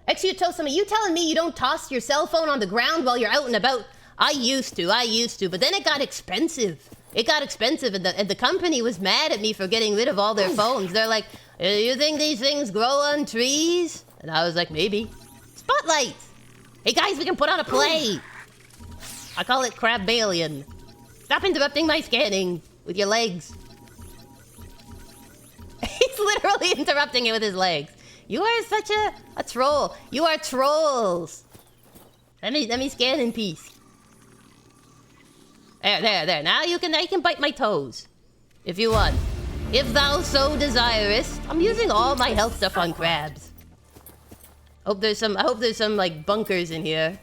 Exutosome, you telling me you don't toss your cell phone on the ground while you're out and about? I used to, but then it got expensive. It got expensive, and the company was mad at me for getting rid of all their phones. They're like, you think these things grow on trees? And I was like, maybe. Spotlight! Hey guys, we can put on a play! I call it Crabalion. Stop interrupting my scanning with your legs. He's literally interrupting it with his legs. You are such a troll. You are trolls. Let me scan in peace. There. Now you can bite my toes. If you want. If thou so desirest. I'm using all my health stuff on crabs. I hope there's some like bunkers in here.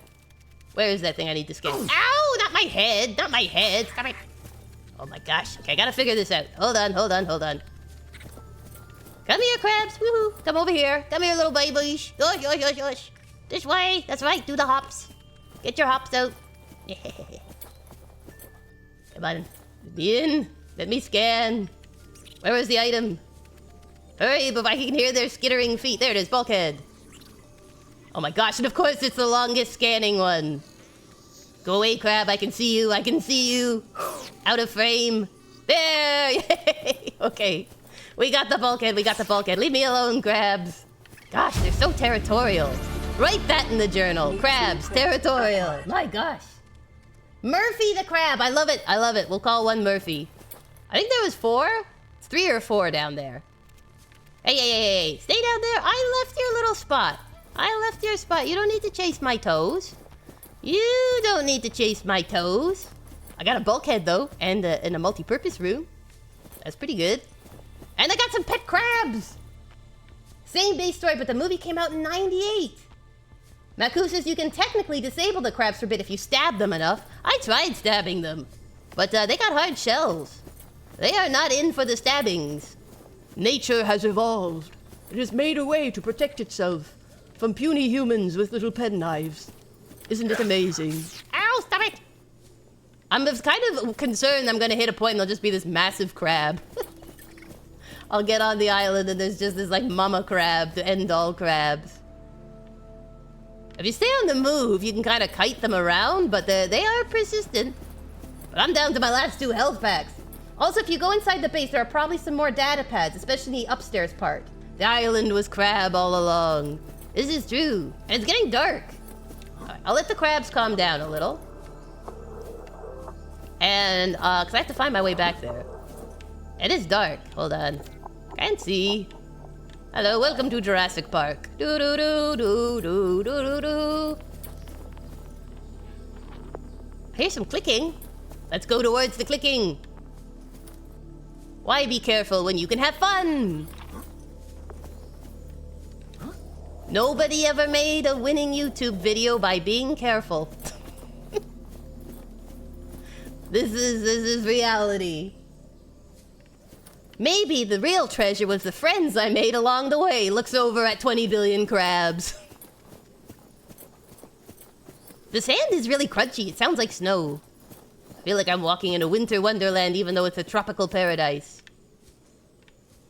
Where is that thing I need to scan? Ow! Not my head! Not my head! Stop it! Oh my gosh. Okay, I gotta figure this out. Hold on. Come here, crabs. Woohoo! Come over here. Come here, little babies. Yosh. This way. That's right. Do the hops. Get your hops out. Come on. Let me in. Let me scan. Where was the item? Hurry, but I can hear their skittering feet. There it is, bulkhead. Oh my gosh, and of course it's the longest scanning one. Go away, crab. I can see you. Out of frame. There! Yay! Okay. We got the bulkhead. Leave me alone, crabs. Gosh, they're so territorial. Write that in the journal. Crabs, territorial. My gosh. Murphy the crab. I love it. We'll call one Murphy. I think there was 4. It's 3 or 4 down there. Hey. Stay down there. I left your little spot. You don't need to chase my toes. I got a bulkhead, though, and a multi-purpose room. That's pretty good. And I got some pet crabs! Same base story, but the movie came out in '98. Maku says you can technically disable the crabs for a bit if you stab them enough. I tried stabbing them, but they got hard shells. They are not in for the stabbings. Nature has evolved. It has made a way to protect itself from puny humans with little penknives. Isn't it amazing? Ow, stop it! I'm kind of concerned I'm gonna hit a point and there'll just be this massive crab. I'll get on the island and there's just this like mama crab to end all crabs. If you stay on the move, you can kind of kite them around, but they are persistent. But I'm down to my last 2 health packs. Also, if you go inside the base, there are probably some more data pads, especially in the upstairs part. The island was crab all along. This is true. And it's getting dark. Alright, I'll let the crabs calm down a little. And, cause I have to find my way back there. It is dark. Hold on. Can't see. Hello, welcome to Jurassic Park. Do-do-do-do-do-do-do-do. Here's some clicking. Let's go towards the clicking. Why be careful when you can have fun? Nobody ever made a winning YouTube video by being careful. This is reality. Maybe the real treasure was the friends I made along the way. Looks over at 20 billion crabs. The sand is really crunchy. It sounds like snow. I feel like I'm walking in a winter wonderland even though it's a tropical paradise.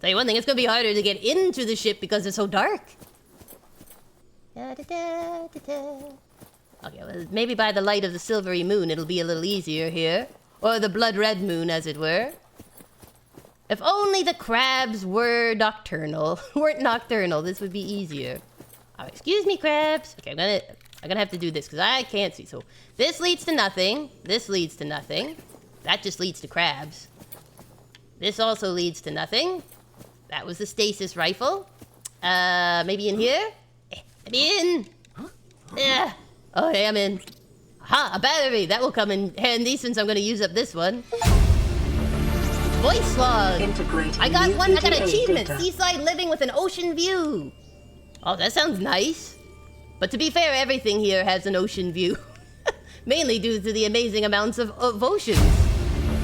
Tell you one thing, it's gonna be harder to get into the ship because it's so dark. Okay, well, maybe by the light of the silvery moon it'll be a little easier here. Or the blood red moon, as it were. If only the crabs were nocturnal. weren't nocturnal, this would be easier. Oh, excuse me, crabs. Okay, I'm gonna have to do this because I can't see. So this leads to nothing. This leads to nothing. That just leads to crabs. This also leads to nothing. That was the stasis rifle. Maybe in here? Maybe in. Yeah. Oh, hey, I'm in. Aha, a battery. That will come in handy since I'm gonna use up this one. Voice log. I got one. I got an achievement. Seaside living with an ocean view. Oh, that sounds nice. But to be fair, everything here has an ocean view. Mainly due to the amazing amounts of oceans.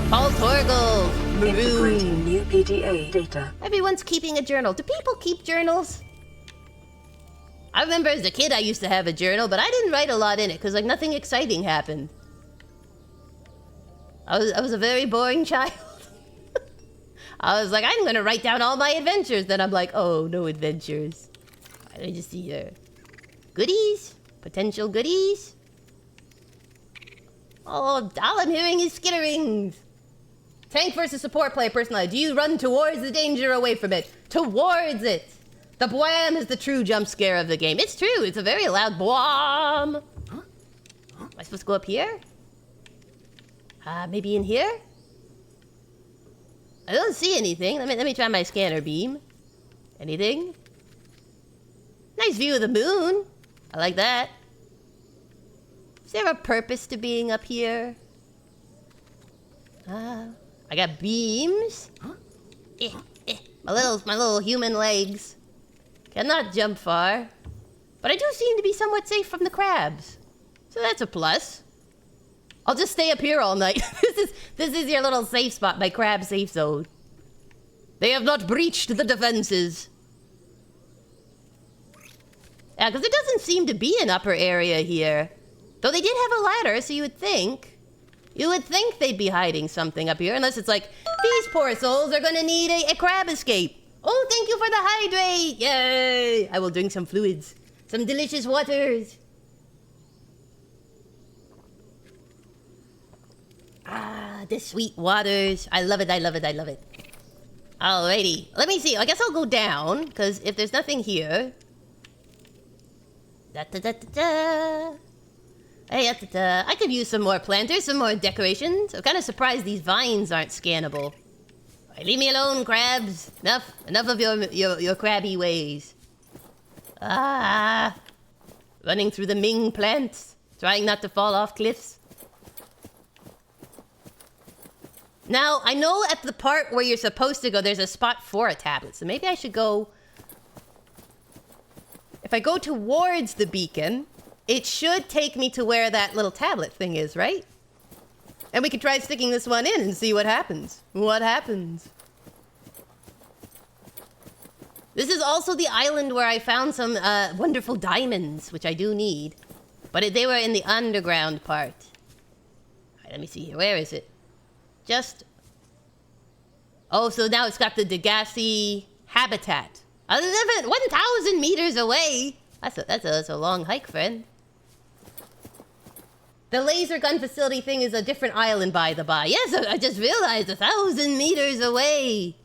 Paul Torgal. Integrating new PDA data. Everyone's keeping a journal. Do people keep journals? I remember as a kid I used to have a journal, but I didn't write a lot in it because like nothing exciting happened. I was a very boring child. I was like, I'm gonna write down all my adventures. Then I'm like, oh, no adventures. Let me just see here. Goodies? Potential goodies? Oh, all I'm hearing is skitterings. Tank versus support player personality. Do you run towards the danger or away from it? Towards it. The bwam is the true jump scare of the game. It's true. It's a very loud bwam. Huh? Am I supposed to go up here? Maybe in here? I don't see anything. Let me try my scanner beam. Anything? Nice view of the moon. I like that. Is there a purpose to being up here? I got beams. Huh? My little human legs. Cannot jump far. But I do seem to be somewhat safe from the crabs. So that's a plus. I'll just stay up here all night. This is your little safe spot, my crab safe zone. They have not breached the defenses. Yeah, because there doesn't seem to be an upper area here. Though they did have a ladder, so you would think they'd be hiding something up here, unless it's like, these poor souls are gonna need a crab escape. Oh, thank you for the hydrate! Yay! I will drink some fluids. Some delicious waters. The sweet waters. I love it, I love it, I love it. Alrighty. Let me see. I guess I'll go down, because if there's nothing here... Hey, I could use some more planters, some more decorations. I'm kind of surprised these vines aren't scannable. Right, leave me alone, crabs. Enough of your crabby ways. Running through the Ming plants, trying not to fall off cliffs. Now, I know at the part where you're supposed to go, there's a spot for a tablet. So maybe I should go... If I go towards the beacon, it should take me to where that little tablet thing is, right? And we could try sticking this one in and see what happens. What happens? This is also the island where I found some wonderful diamonds, which I do need. But they were in the underground part. Alright, let me see here. Where is it? Just... Oh, so now it's got the Degassi habitat. 1,000 meters away! That's a long hike, friend. The laser gun facility thing is a different island, by the by. Yes, I just realized 1,000 meters away.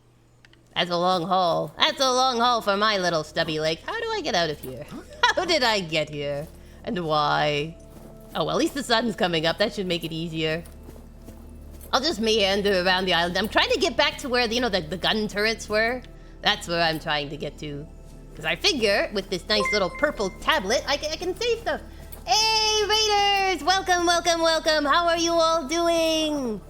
That's a long haul. That's a long haul for my little stubby leg. How do I get out of here? How did I get here? And why? Oh, well, at least the sun's coming up. That should make it easier. I'll just meander around the island. I'm trying to get back to where, you know, the gun turrets were. That's where I'm trying to get to. Because I figure, with this nice little purple tablet, I can save stuff. Hey, Raiders! Welcome, welcome, welcome. How are you all doing?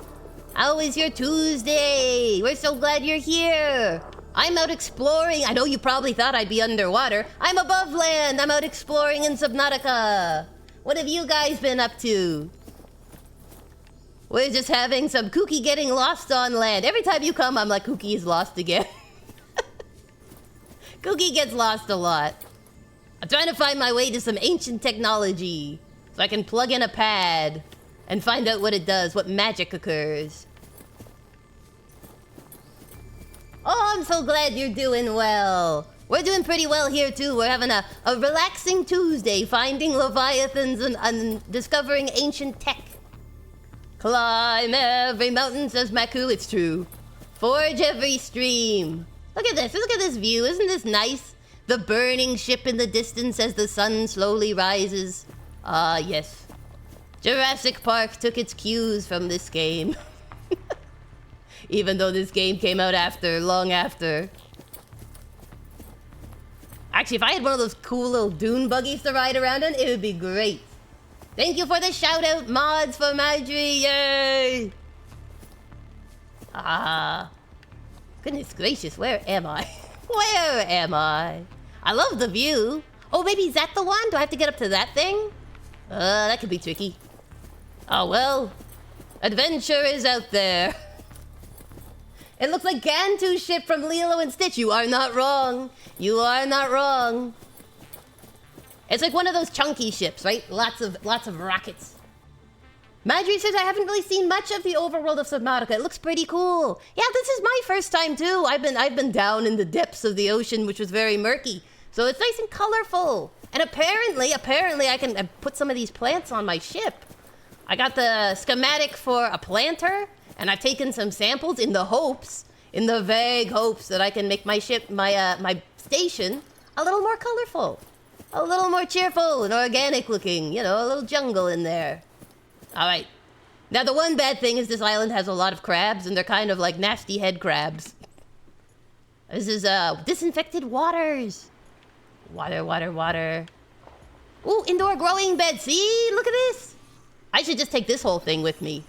How is your Tuesday? We're so glad you're here. I'm out exploring. I know you probably thought I'd be underwater. I'm above land. I'm out exploring in Subnautica. What have you guys been up to? We're just having some Kooky getting lost on land. Every time you come, I'm like, Kooky is lost again. Kooky gets lost a lot. I'm trying to find my way to some ancient technology so I can plug in a pad and find out what it does, what magic occurs. Oh, I'm so glad you're doing well. We're doing pretty well here too. We're having a relaxing Tuesday, finding leviathans and discovering ancient tech. Climb every mountain, says Maku. It's true. Forge every stream. Look at this. Look at this view. Isn't this nice? The burning ship in the distance as the sun slowly rises. Ah, yes. Jurassic Park took its cues from this game. Even though this game came out after, long after. Actually, if I had one of those cool little dune buggies to ride around in, it would be great. Thank you for the shout-out mods for Marjorie. Yay! Ah. Goodness gracious, where am I? Where am I? I love the view. Oh, maybe is that the one? Do I have to get up to that thing? That could be tricky. Oh, well. Adventure is out there. It looks like Gantu's ship from Lilo and Stitch. You are not wrong. You are not wrong. It's like one of those chunky ships, right? Lots of rockets. Marjorie says, I haven't really seen much of the overworld of Subnautica. It looks pretty cool. Yeah, this is my first time too. I've been down in the depths of the ocean, which was very murky. So it's nice and colorful. And apparently I can put some of these plants on my ship. I got the schematic for a planter, and I've taken some samples in the vague hopes that I can make my ship, my station, a little more colorful. A little more cheerful and organic looking. You know, a little jungle in there. Alright. Now the one bad thing is this island has a lot of crabs, and they're kind of like nasty head crabs. This is, disinfected waters. Water. Ooh, indoor growing bed. See? Look at this. I should just take this whole thing with me.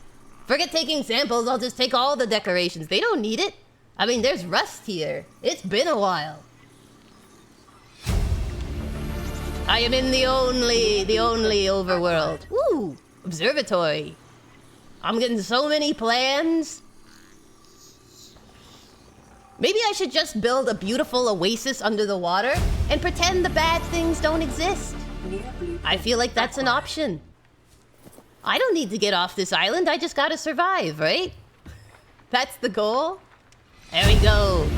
Forget taking samples, I'll just take all the decorations. They don't need it. I mean, there's rust here. It's been a while. I am in the only overworld. Ooh, observatory. I'm getting so many plans. Maybe I should just build a beautiful oasis under the water and pretend the bad things don't exist. I feel like that's an option. I don't need to get off this island, I just gotta survive, right? That's the goal. There we go.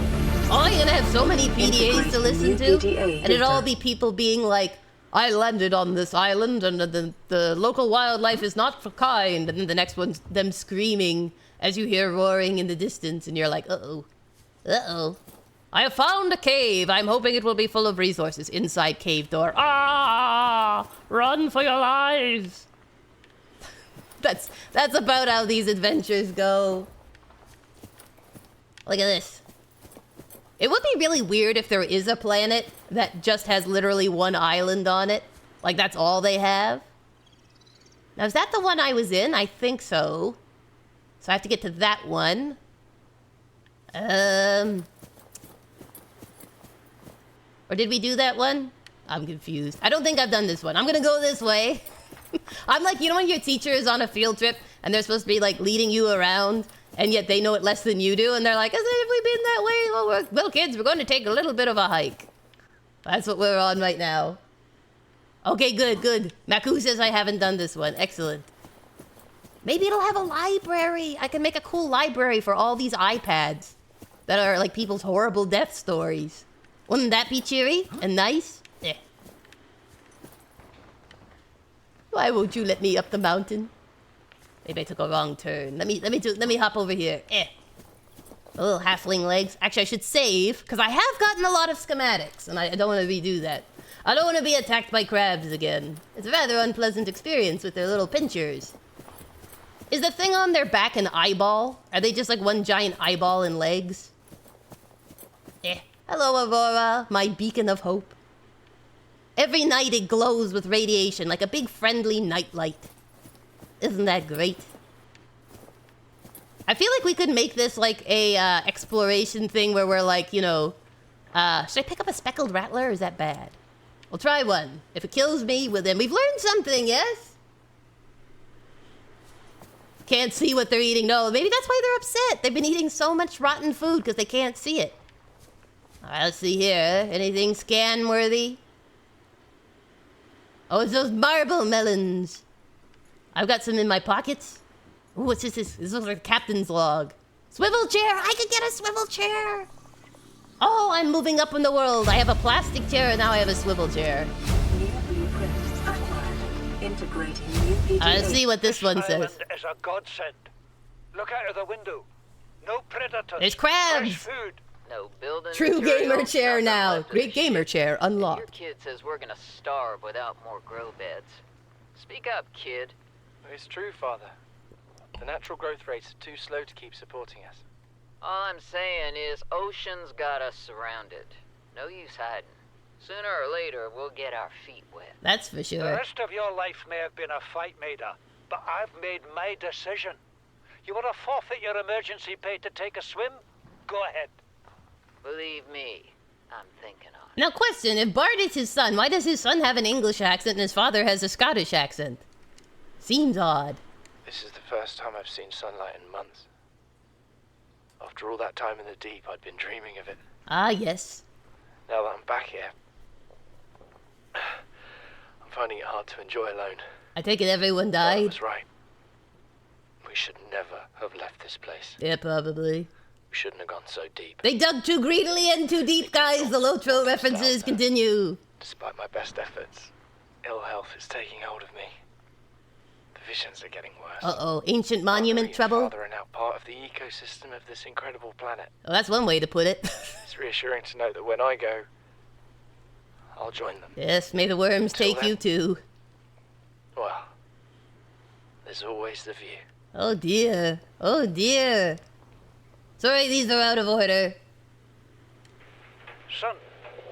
Oh, you're gonna have so many PDAs to listen to, and it'll all be people being like, I landed on this island and the local wildlife is not kind, and then the next one's them screaming as you hear roaring in the distance, and you're like, uh-oh. I have found a cave. I'm hoping it will be full of resources. Inside cave door. Ah! Run for your lives! That's about how these adventures go. Look at this. It would be really weird if there is a planet that just has literally one island on it. Like, that's all they have. Now, is that the one I was in? I think so. So I have to get to that one. Or did we do that one? I'm confused. I don't think I've done this one. I'm gonna go this way. I'm like, you know when your teacher is on a field trip and they're supposed to be like leading you around, and yet they know it less than you do, and they're like, have we been that way? Well, kids, we're going to take a little bit of a hike. That's what we're on right now. Okay, good. Maku says I haven't done this one. Excellent. Maybe it'll have a library. I can make a cool library for all these iPads that are like people's horrible death stories. Wouldn't that be cheery and nice? Eh. Why won't you let me up the mountain? Maybe I took a wrong turn. Let me hop over here. Eh. Oh, halfling legs. Actually, I should save, because I have gotten a lot of schematics, and I don't want to redo that. I don't want to be attacked by crabs again. It's a rather unpleasant experience with their little pinchers. Is the thing on their back an eyeball? Are they just like one giant eyeball and legs? Eh. Hello, Aurora, my beacon of hope. Every night it glows with radiation like a big friendly nightlight. Isn't that great? I feel like we could make this like a exploration thing where we're like, you know, should I pick up a speckled rattler or is that bad? We'll try one. If it kills me, well then we've learned something, yes? Can't see what they're eating. No, maybe that's why they're upset. They've been eating so much rotten food because they can't see it. All right, let's see here. Anything scan-worthy? Oh, it's those marble melons. I've got some in my pockets. Ooh, what's this? This looks like a captain's log. Swivel chair! I could get a swivel chair! Oh, I'm moving up in the world. I have a plastic chair and now I have a swivel chair. New blueprints acquired. Integrating new PDA. Let's see what this one says. Island is a godsend. Look out of the window. No predators. There's crabs. Fresh food. No building True materials, gamer chair nothing now. left of Great the gamer ship. chair Your unlocked. kid says we're gonna starve without more grow beds. Speak up, kid. It's true, Father. The natural growth rates are too slow to keep supporting us. All I'm saying is ocean's got us surrounded. No use hiding. Sooner or later, we'll get our feet wet. That's for The sure. rest of your life may have been a fight, Maida, but I've made my decision. You want to forfeit your emergency pay to take a swim? Go ahead. Believe me, I'm thinking on it. Now question, if Bart is his son, why does his son have an English accent and his father has a Scottish accent? Seems odd. This is the first time I've seen sunlight in months. After all that time in the deep, I'd been dreaming of it. Ah, yes. Now that I'm back here, I'm finding it hard to enjoy alone. I take it everyone Father died. was right. We should never have left this place. Yeah, probably. We shouldn't have gone so deep. They dug too greedily and too deep, guys. The Lotro references continue. Despite my best efforts, ill health is taking hold of me. The visions are getting worse. Uh-oh, ancient Mother monument and trouble? Father are now part of the ecosystem of this incredible planet. Well, that's one way to put it. It's reassuring to know that when I go, I'll join them. Yes, may the worms Till take then. you too. Well, there's always the view. Oh dear. Oh dear. Sorry, these are out of order. Son,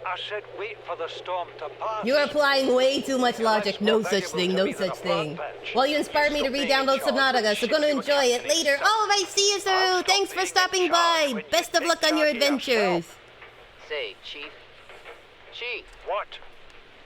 I said wait for the storm to pass. You're applying way too much logic. No such thing, no such thing. Well, you inspired me to re-download Subnautica, so gonna enjoy it later. All right, see you, Saru. Thanks for stopping by. Best of luck on your adventures. Say, Chief. Chief, What?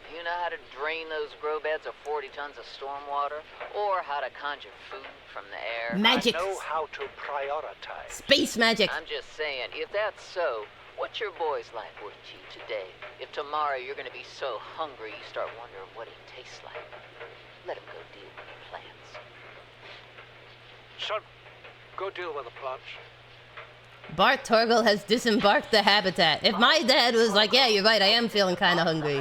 do you know how to drain those grow beds of 40 tons of storm water? Or how to conjure food from the air? Magic. I know how to prioritize. Space magic. I'm just saying, if that's so, what's your boy's life worth to you today? If tomorrow you're gonna be so hungry you start wondering what he tastes like, let him go deal with the plants. Son, go deal with the plants. Bart Torgal has disembarked the habitat. If my dad was like, yeah, you're right, I am feeling kind of hungry.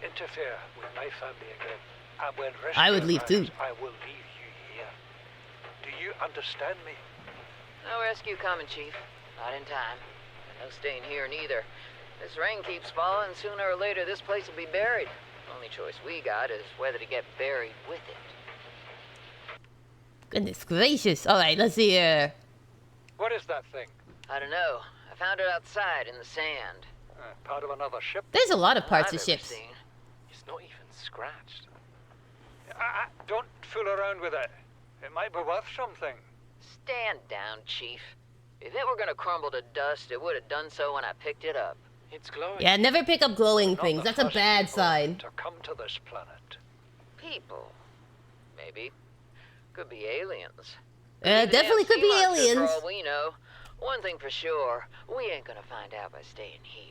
Interfere with my family again. And when I would leave rescue too. arrives, I will leave you here. Do you understand me? No rescue coming, Chief. Not in time. No staying here neither. This rain keeps falling, sooner or later this place will be buried. Only choice we got is whether to get buried with it. Goodness gracious. All right, let's see here. What is that thing? I don't know. I found it outside in the sand. Part of another ship? There's a lot of parts I've of ever ships. seen. It's not even scratched. Don't fool around with it. It might be worth something. Stand down, Chief. If it were gonna crumble to dust, it would have done so when I picked it up. It's glowing. Yeah, never pick up glowing Not things. the That's a first bad people sign. To come to this planet. People. Maybe. Could be aliens. Definitely could be aliens. For all we know. One thing for sure, we ain't gonna find out by staying here.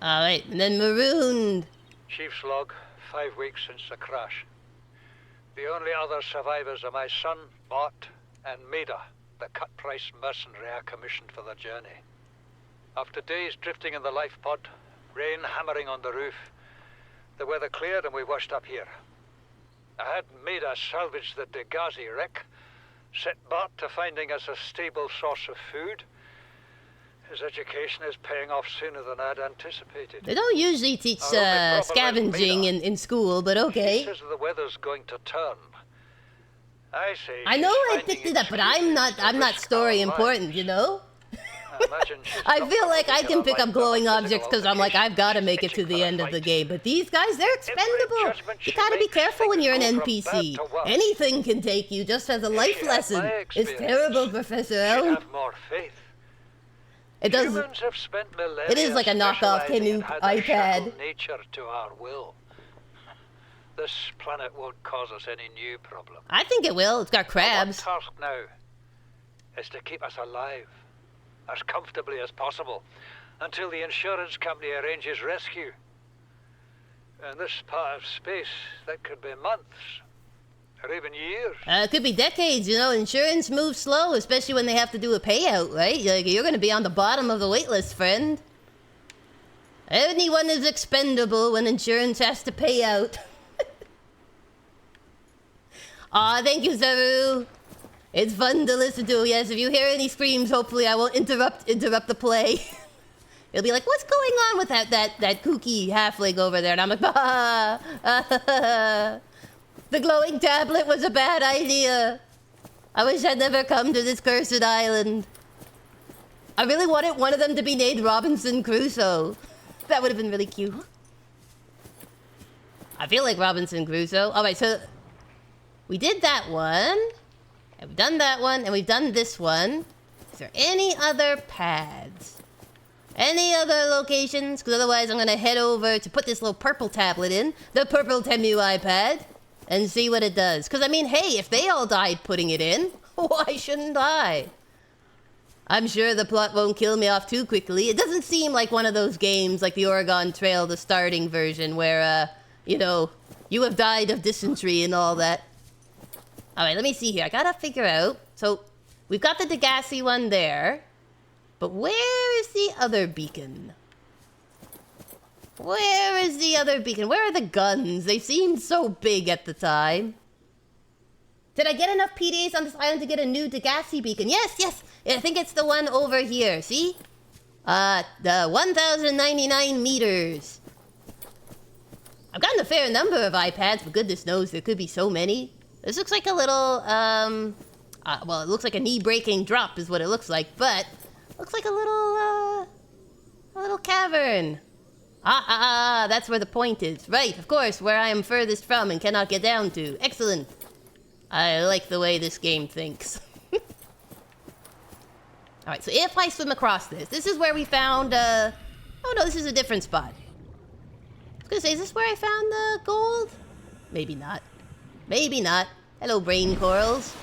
All right, and then marooned. Chief's log, 5 weeks since the crash. The only other survivors are my son, Bart, and Maida, the cut-price mercenary I commissioned for the journey. After days drifting in the life pod, rain hammering on the roof, the weather cleared and we washed up here. I had Maida salvage the Degazi wreck, set Bart to finding us a stable source of food. His education is paying off sooner than I'd anticipated. They don't usually teach Our only problem is scavenging Maida. in school, but He okay. says the weather's going to turn. I say I know she's I finding picked it up, but excuses to I'm not risk story our important, lives. you know? I imagine she's I not feel like I probably can gonna pick up like glowing the objects physical because I'm like, I've got to altercation. make it to She's the itching end for of a the fight. game. But these guys, they're expendable. judgment You she gotta be makes careful when things you're an go from bad NPC. to worse. Anything can take you just as a life had lesson. my It's experience, terrible, Professor She'd Elm. have more faith. It does. Humans have spent millennia It is like a knockoff specializing in Canute how to shackle iPad. nature to our will. This planet won't cause us any new problem. I think it will. It's got crabs. Our task now is to keep us alive, as comfortably as possible, until the insurance company arranges rescue. In this part of space, that could be months, Or even years. It could be decades, you know. Insurance moves slow, especially when they have to do a payout, right? Like, you're gonna be on the bottom of the wait list, friend. Anyone is expendable when insurance has to pay out. Aw, thank you, Zaru. It's fun to listen to. Yes, if you hear any screams, hopefully I won't interrupt the play. It'll be like, what's going on with that Kooky halfling over there? And I'm like, the glowing tablet was a bad idea. I wish I'd never come to this cursed island. I really wanted one of them to be named Robinson Crusoe. That would have been really cute. I feel like Robinson Crusoe. Alright, so we did that one. And we've done that one, and we've done this one. Is there any other pads? Any other locations? Because otherwise I'm gonna head over to put this little purple tablet in. The purple Temu iPad. And see what it does. Because, I mean, hey, if they all died putting it in, why shouldn't I? I'm sure the plot won't kill me off too quickly. It doesn't seem like one of those games like the Oregon Trail, the starting version, where, you know, you have died of dysentery and all that. Alright, let me see here. I gotta figure out. So, we've got the Degassi one there. But where is the other beacon? Where is the other beacon? Where are the guns? They seemed so big at the time. Did I get enough PDAs on this island to get a new Degassi beacon? Yes, yes! I think it's the one over here, see? The 1,099 meters. I've gotten a fair number of iPads, but goodness knows there could be so many. This looks like a little, well, it looks like a knee-breaking drop is what it looks like, but looks like a little cavern. That's where the point is. Right, of course, where I am furthest from and cannot get down to. Excellent. I like the way this game thinks. Alright, so if I swim across this is where we found, oh no, this is a different spot. I was gonna say, is this where I found the gold? Maybe not. Maybe not. Hello, brain corals.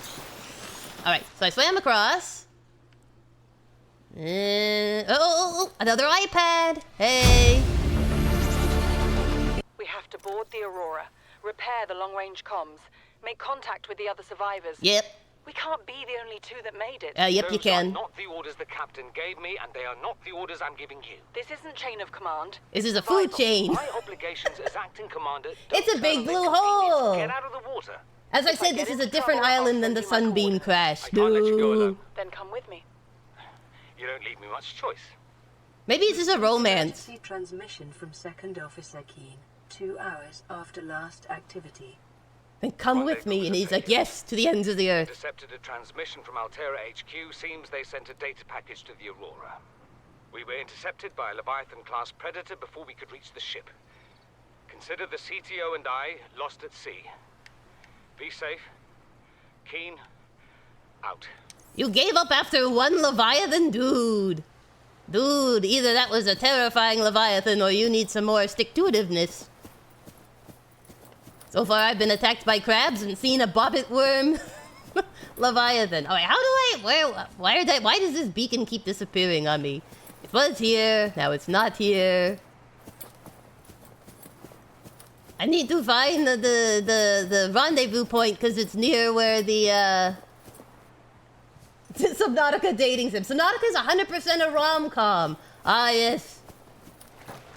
Alright, so I swam across. Another iPad. Hey. We have to board the Aurora, repair the long-range comms, make contact with the other survivors. Yep. We can't be the only two that made it. Yep, you can. Those are not the orders the captain gave me, and they are not the orders I'm giving you. This isn't chain of command. This is a food chain. My obligations as acting commander. It's a big blue hole. Get out of the water. As I said, this is a different island than the Sunbeam crash. I can't let you go alone. Then come with me. You don't leave me much choice. Maybe this is a romance. Emergency transmission from Second Officer Keen. 2 hours after last activity. Then come with me, and he's like, yes, to the ends of the earth. Intercepted a transmission from Altera HQ. Seems they sent a data package to the Aurora. We were intercepted by a Leviathan-class predator before we could reach the ship. Consider the CTO and I lost at sea. Be safe. Keen. Out. You gave up after one Leviathan? Dude. Dude, either that was a terrifying Leviathan or you need some more stick-to-itiveness. So far I've been attacked by crabs and seen a bobbit worm. Leviathan. Alright, how do I... Why does this beacon keep disappearing on me? It was here, now it's not here. I need to find the rendezvous point because it's near where the Subnautica dating sim. Subnautica is 100% a rom-com. Ah, yes.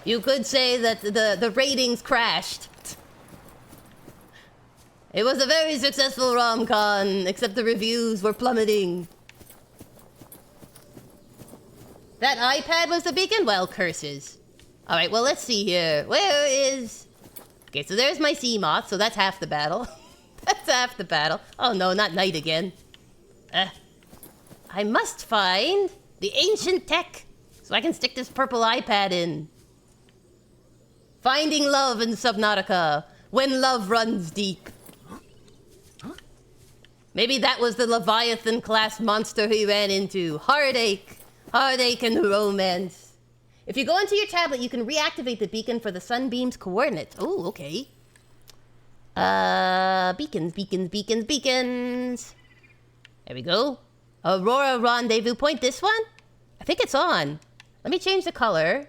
You could say that the ratings crashed. It was a very successful rom-com, except the reviews were plummeting. That iPad was the beacon? Well, curses. Alright, well, let's see here. Where is... Okay, so there's my sea moth, so that's half the battle. That's half the battle. Oh no, not night again. I must find the ancient tech so I can stick this purple iPad in. Finding love in Subnautica. When love runs deep. Maybe that was the Leviathan-class monster he ran into. Heartache. Heartache and romance. If you go into your tablet, you can reactivate the beacon for the sunbeam's coordinates. Oh, okay. Beacons, beacons, beacons, beacons. There we go. Aurora rendezvous point. This one? I think it's on. Let me change the color.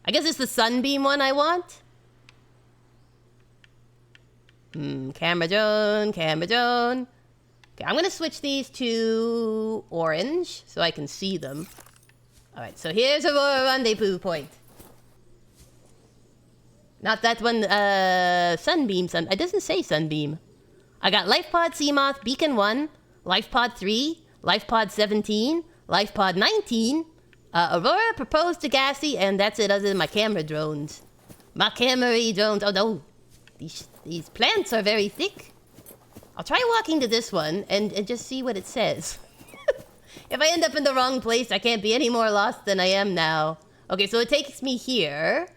I guess it's the sunbeam one I want. Camera drone, camera drone. Okay, I'm gonna switch these to orange so I can see them. Alright, so here's Aurora Rendezvous Point. Not that one, Sunbeam, it doesn't say Sunbeam. I got Life Pod Seamoth, Beacon 1, Life Pod 3, Life Pod 17, Life Pod 19, Aurora, Proposed to Gassy, and that's it other than my camera drones. My camera drones, oh no. These plants are very thick. I'll try walking to this one and just see what it says. If I end up in the wrong place, I can't be any more lost than I am now. Okay, so it takes me here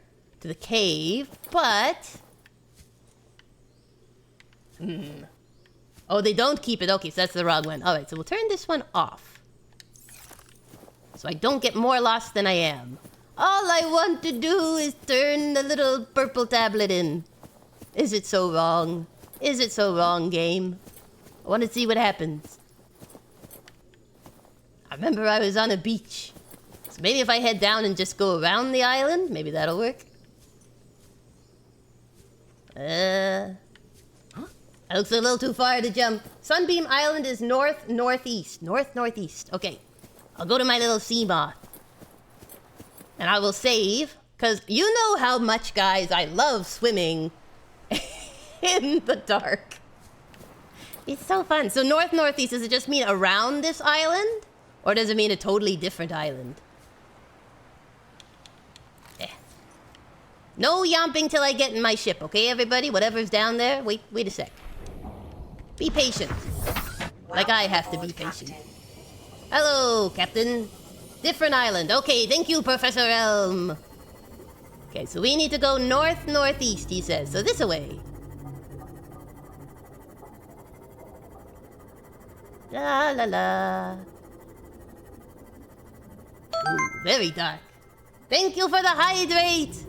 to the cave, but... Oh, they don't keep it. Okay, so that's the wrong one. Alright, so we'll turn this one off. So I don't get more lost than I am. All I want to do is turn the little purple tablet in. Is it so wrong? Is it so wrong, game? I want to see what happens. I remember I was on a beach. So maybe if I head down and just go around the island, maybe that'll work. That looks a little too far to jump. Sunbeam Island is north-northeast. North-northeast. Okay. I'll go to my little sea moth. And I will save. Because you know how much, guys, I love swimming in the dark. It's so fun. So north-northeast, does it just mean around this island? Or does it mean a totally different island? No yomping till I get in my ship, okay, everybody? Whatever's down there, wait a sec. Be patient. Like I have to be patient. Hello, Captain. Different island. Okay, thank you, Professor Elm. Okay, so we need to go north-northeast, he says. So this way. La la la. Ooh, very dark. Thank you for the hydrate!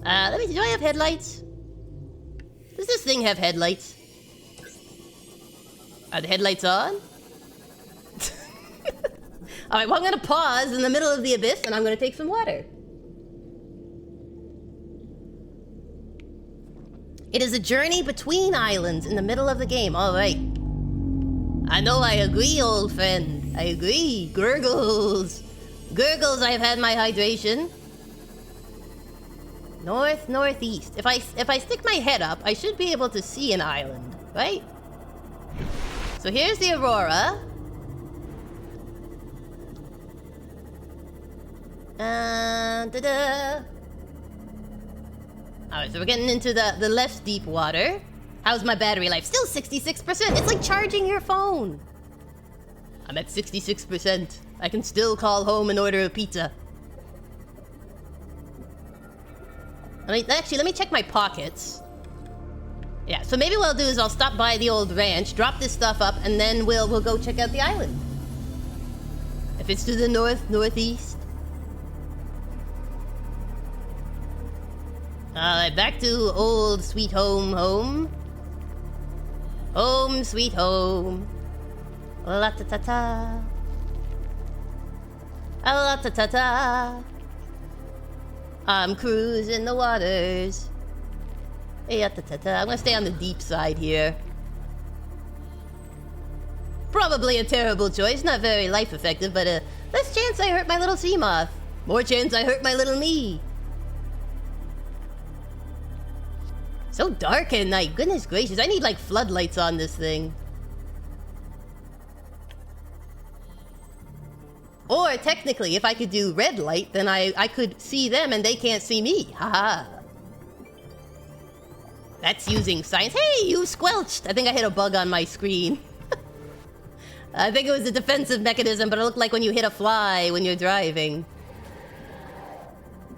Let me see, do I have headlights? Does this thing have headlights? Are the headlights on? Alright, well I'm gonna pause in the middle of the abyss and I'm gonna take some water. It is a journey between islands in the middle of the game, alright. I know I agree, old friend. I agree. Gurgles. Gurgles, I've had my hydration. North-northeast. If I stick my head up, I should be able to see an island, right? So here's the Aurora. Ta-da. Alright, so we're getting into the less deep water. How's my battery life? Still 66%. It's like charging your phone. I'm at 66%. I can still call home and order a pizza. Let me check my pockets. Yeah, so maybe what I'll do is I'll stop by the old ranch, drop this stuff up, and then we'll go check out the island. If it's to the northeast. Alright, back to old sweet home. Home sweet home. La-ta-ta-ta. La-ta-ta-ta. I'm cruising the waters. La-ta-ta-ta. I'm gonna stay on the deep side here. Probably a terrible choice, not very life effective, but less chance I hurt my little sea moth. More chance I hurt my little me. So dark at night, goodness gracious. I need like floodlights on this thing. Or technically, if I could do red light, then I could see them and they can't see me. Haha. That's using science. Hey, you squelched! I think I hit a bug on my screen. I think it was a defensive mechanism, but it looked like when you hit a fly when you're driving.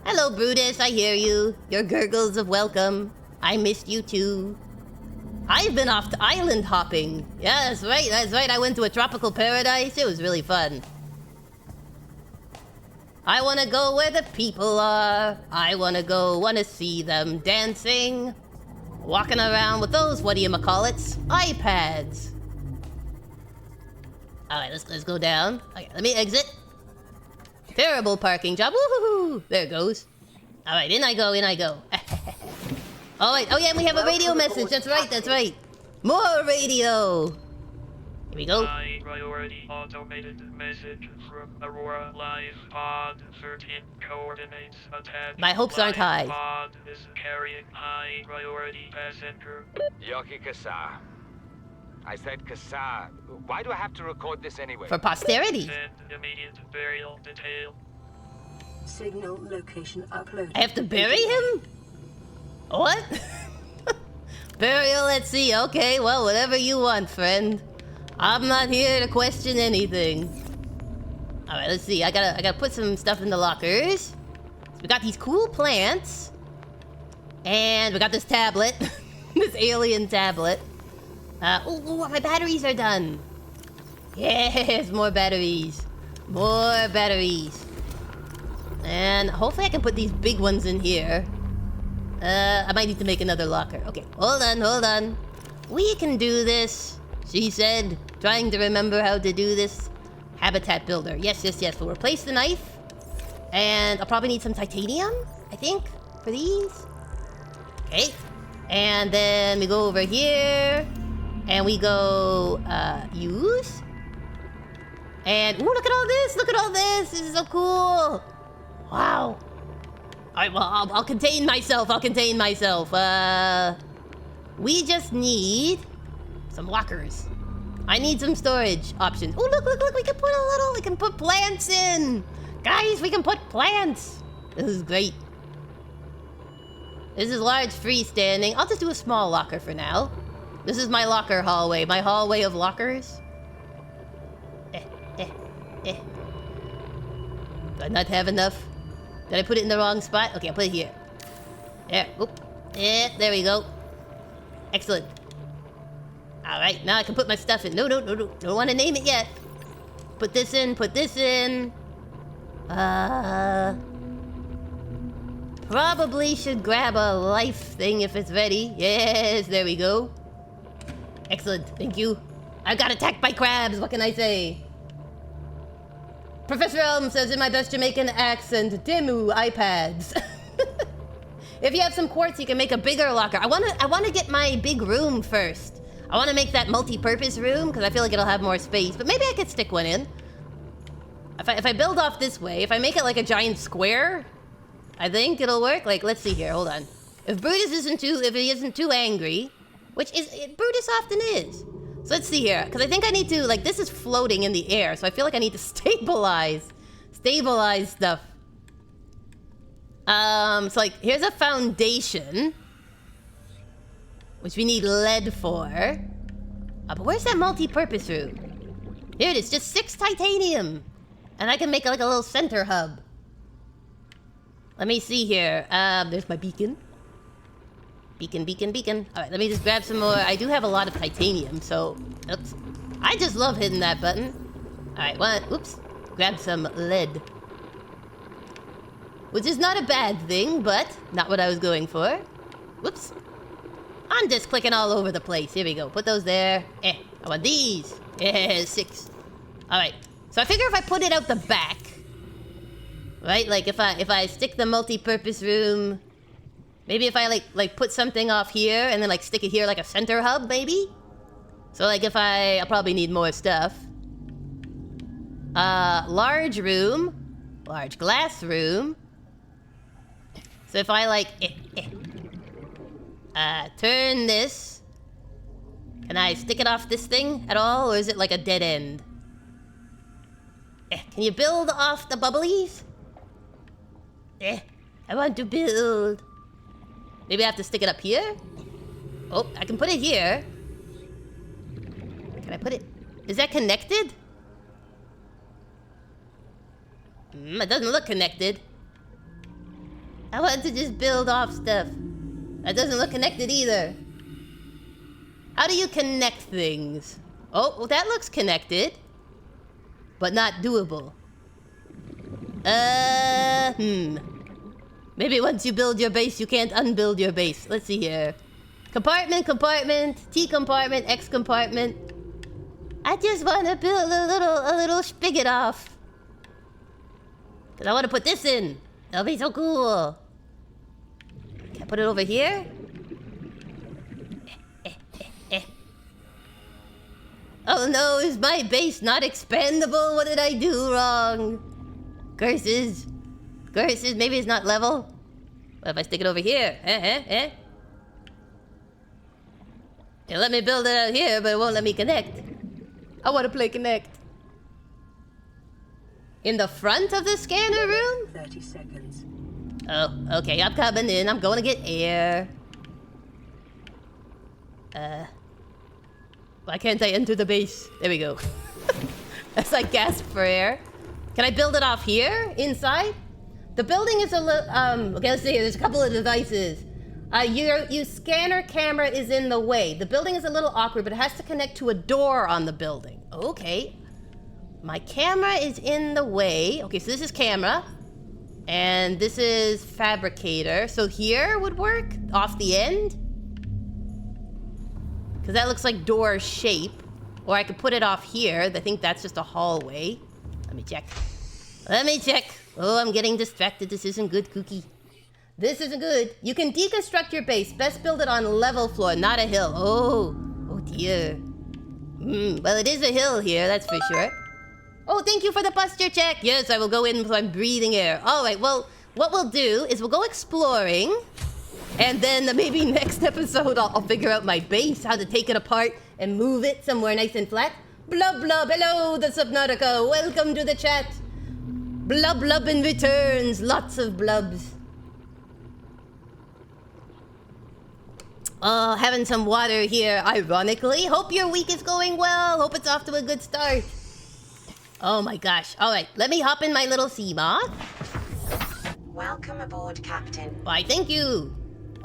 Hello, Brutus, I hear you. Your gurgles of welcome. I missed you too. I've been off to island hopping. Yeah, that's right. I went to a tropical paradise. It was really fun. I want to go where the people are. I want to see them dancing. Walking around with those, whatchamacallits, iPads. Alright, let's go down. Okay, let me exit. Terrible parking job. Woohoo! There it goes. Alright, in I go. Oh, wait. Oh, yeah, we have a radio message. That's right, that's right. More radio. Here we go. High priority automated message from Aurora Live Pod 13 coordinates attached. My hopes aren't high. Pod is carrying high priority passenger. Yoki Kasa. I said Kasa. Why do I have to record this anyway? For posterity. Send immediate burial detail. Signal location uploaded. I have to bury him? What? Burial at sea. Okay, well, whatever you want, friend. I'm not here to question anything. All right, let's see. I gotta put some stuff in the lockers. So we got these cool plants, and we got this tablet, this alien tablet. Oh, my batteries are done. Yes, more batteries, more batteries, and hopefully I can put these big ones in here. I might need to make another locker. Okay, hold on. We can do this. She said, trying to remember how to do this. Habitat builder. Yes. We'll replace the knife. And I'll probably need some titanium, I think, for these. Okay. And then we go over here. And we go, use. And, ooh, look at all this. This is so cool. Wow. Alright, well, I'll contain myself. We just need some lockers. I need some storage options. Oh, look, we can put plants in. Guys, we can put plants. This is great. This is large freestanding. I'll just do a small locker for now. This is my locker hallway, my hallway of lockers. Do I not have enough? Did I put it in the wrong spot? Okay, I'll put it here. There, oop. Yeah, there we go. Excellent. Alright, now I can put my stuff in. No. Don't want to name it yet. Put this in. Probably should grab a life thing if it's ready. Yes, there we go. Excellent, thank you. I got attacked by crabs, what can I say? Professor Elm says in my best Jamaican accent, Demu iPads. If you have some quartz, you can make a bigger locker. I wanna get my big room first. I wanna make that multi-purpose room because I feel like it'll have more space. But maybe I could stick one in. If I build off this way, if I make it like a giant square, I think it'll work. Like, let's see here. Hold on. If Brutus isn't too angry, which Brutus often is. So let's see here, because I think I need to, like, this is floating in the air, so I feel like I need to stabilize stuff. So like, here's a foundation, which we need lead for. But where's that multi-purpose room? Here it is, just 6 titanium. And I can make like a little center hub. Let me see here. There's my beacon. Beacon. Alright, let me just grab some more. I do have a lot of titanium, so... Oops. I just love hitting that button. Alright, oops. Grab some lead. Which is not a bad thing, but not what I was going for. Whoops. I'm just clicking all over the place. Here we go. Put those there. I want these. 6. Alright. So I figure if I put it out the back... Right? Like, if I stick the multi-purpose room... Maybe if I, like put something off here and then, like, stick it here like a center hub, maybe? So, like, if I'll probably need more stuff. Large room. Large glass room. So if I, like, turn this... Can I stick it off this thing at all, or is it, like, a dead end? Can you build off the bubblies? I want to build... Maybe I have to stick it up here? Oh, I can put it here. Can I put it... Is that connected? It doesn't look connected. I want to just build off stuff. That doesn't look connected either. How do you connect things? Oh, well, that looks connected. But not doable. Maybe once you build your base, you can't unbuild your base. Let's see here. Compartment, T compartment, X compartment. I just want to build a little spigot off. Because I want to put this in. That'll be so cool. Can I put it over here? Oh no, is my base not expandable? What did I do wrong? Curses. Curses, maybe it's not level. What if I stick it over here? It let me build it out here, but it won't let me connect. I want to play Connect. In the front of the scanner room? 30 seconds. Oh, okay, I'm coming in. I'm going to get air. Why can't I enter the base? There we go. As I gasp for air. Can I build it off here? Inside? The building is a little... okay, let's see. There's a couple of devices. Your scanner camera is in the way. The building is a little awkward, but it has to connect to a door on the building. Okay. My camera is in the way. Okay, so this is camera. And this is fabricator. So here would work? Off the end? Because that looks like door shape. Or I could put it off here. I think that's just a hallway. Let me check. Let me check. Oh, I'm getting distracted. This isn't good, Kooky. This isn't good. You can deconstruct your base. Best build it on level floor, not a hill. Oh, oh dear. Well, it is a hill here, that's for sure. Oh, thank you for the posture check. Yes, I will go in so I'm breathing air. All right, well, what we'll do is we'll go exploring. And then maybe next episode I'll figure out my base, how to take it apart and move it somewhere nice and flat. Blub blub, hello, the Subnautica. Welcome to the chat. Blub blub in returns. Lots of blubs. Oh, having some water here, ironically. Hope your week is going well. Hope it's off to a good start. Oh my gosh. All right, let me hop in my little sea moth. Welcome aboard, Captain. Why, thank you.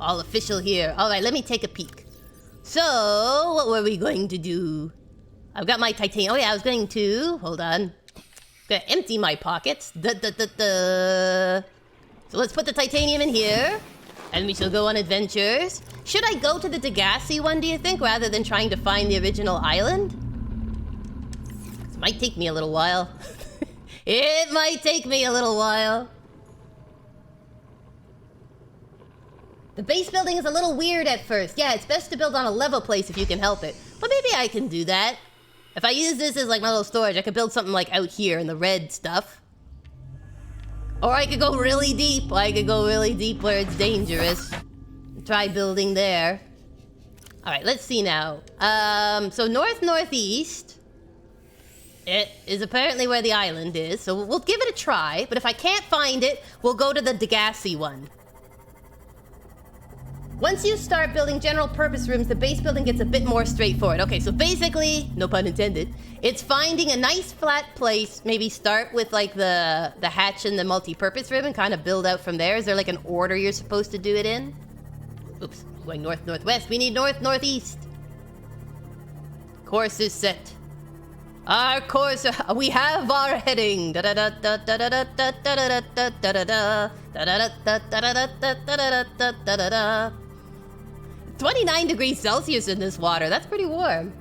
All official here. All right, let me take a peek. So, what were we going to do? I've got my titanium. Oh yeah, I was going to... Hold on. Gonna empty my pockets. So let's put the titanium in here. And we shall go on adventures. Should I go to the Degassi one, do you think, rather than trying to find the original island? This might take me a little while. It might take me a little while. The base building is a little weird at first. Yeah, it's best to build on a level place if you can help it. But maybe I can do that. If I use this as like my little storage, I could build something like out here in the red stuff. Or I could go really deep. I could go really deep where it's dangerous. Try building there. Alright, let's see now. So north-northeast. It is apparently where the island is. So we'll give it a try. But if I can't find it, we'll go to the Degassi one. Once you start building general purpose rooms, the base building gets a bit more straightforward. Okay, so basically, no pun intended, it's finding a nice flat place, maybe start with like the hatch and the multi-purpose room and kind of build out from there. Is there like an order you're supposed to do it in? Oops, going north-northwest. We need north-northeast. Course is set. Our course, we have our heading. 29 degrees Celsius in this water. That's pretty warm.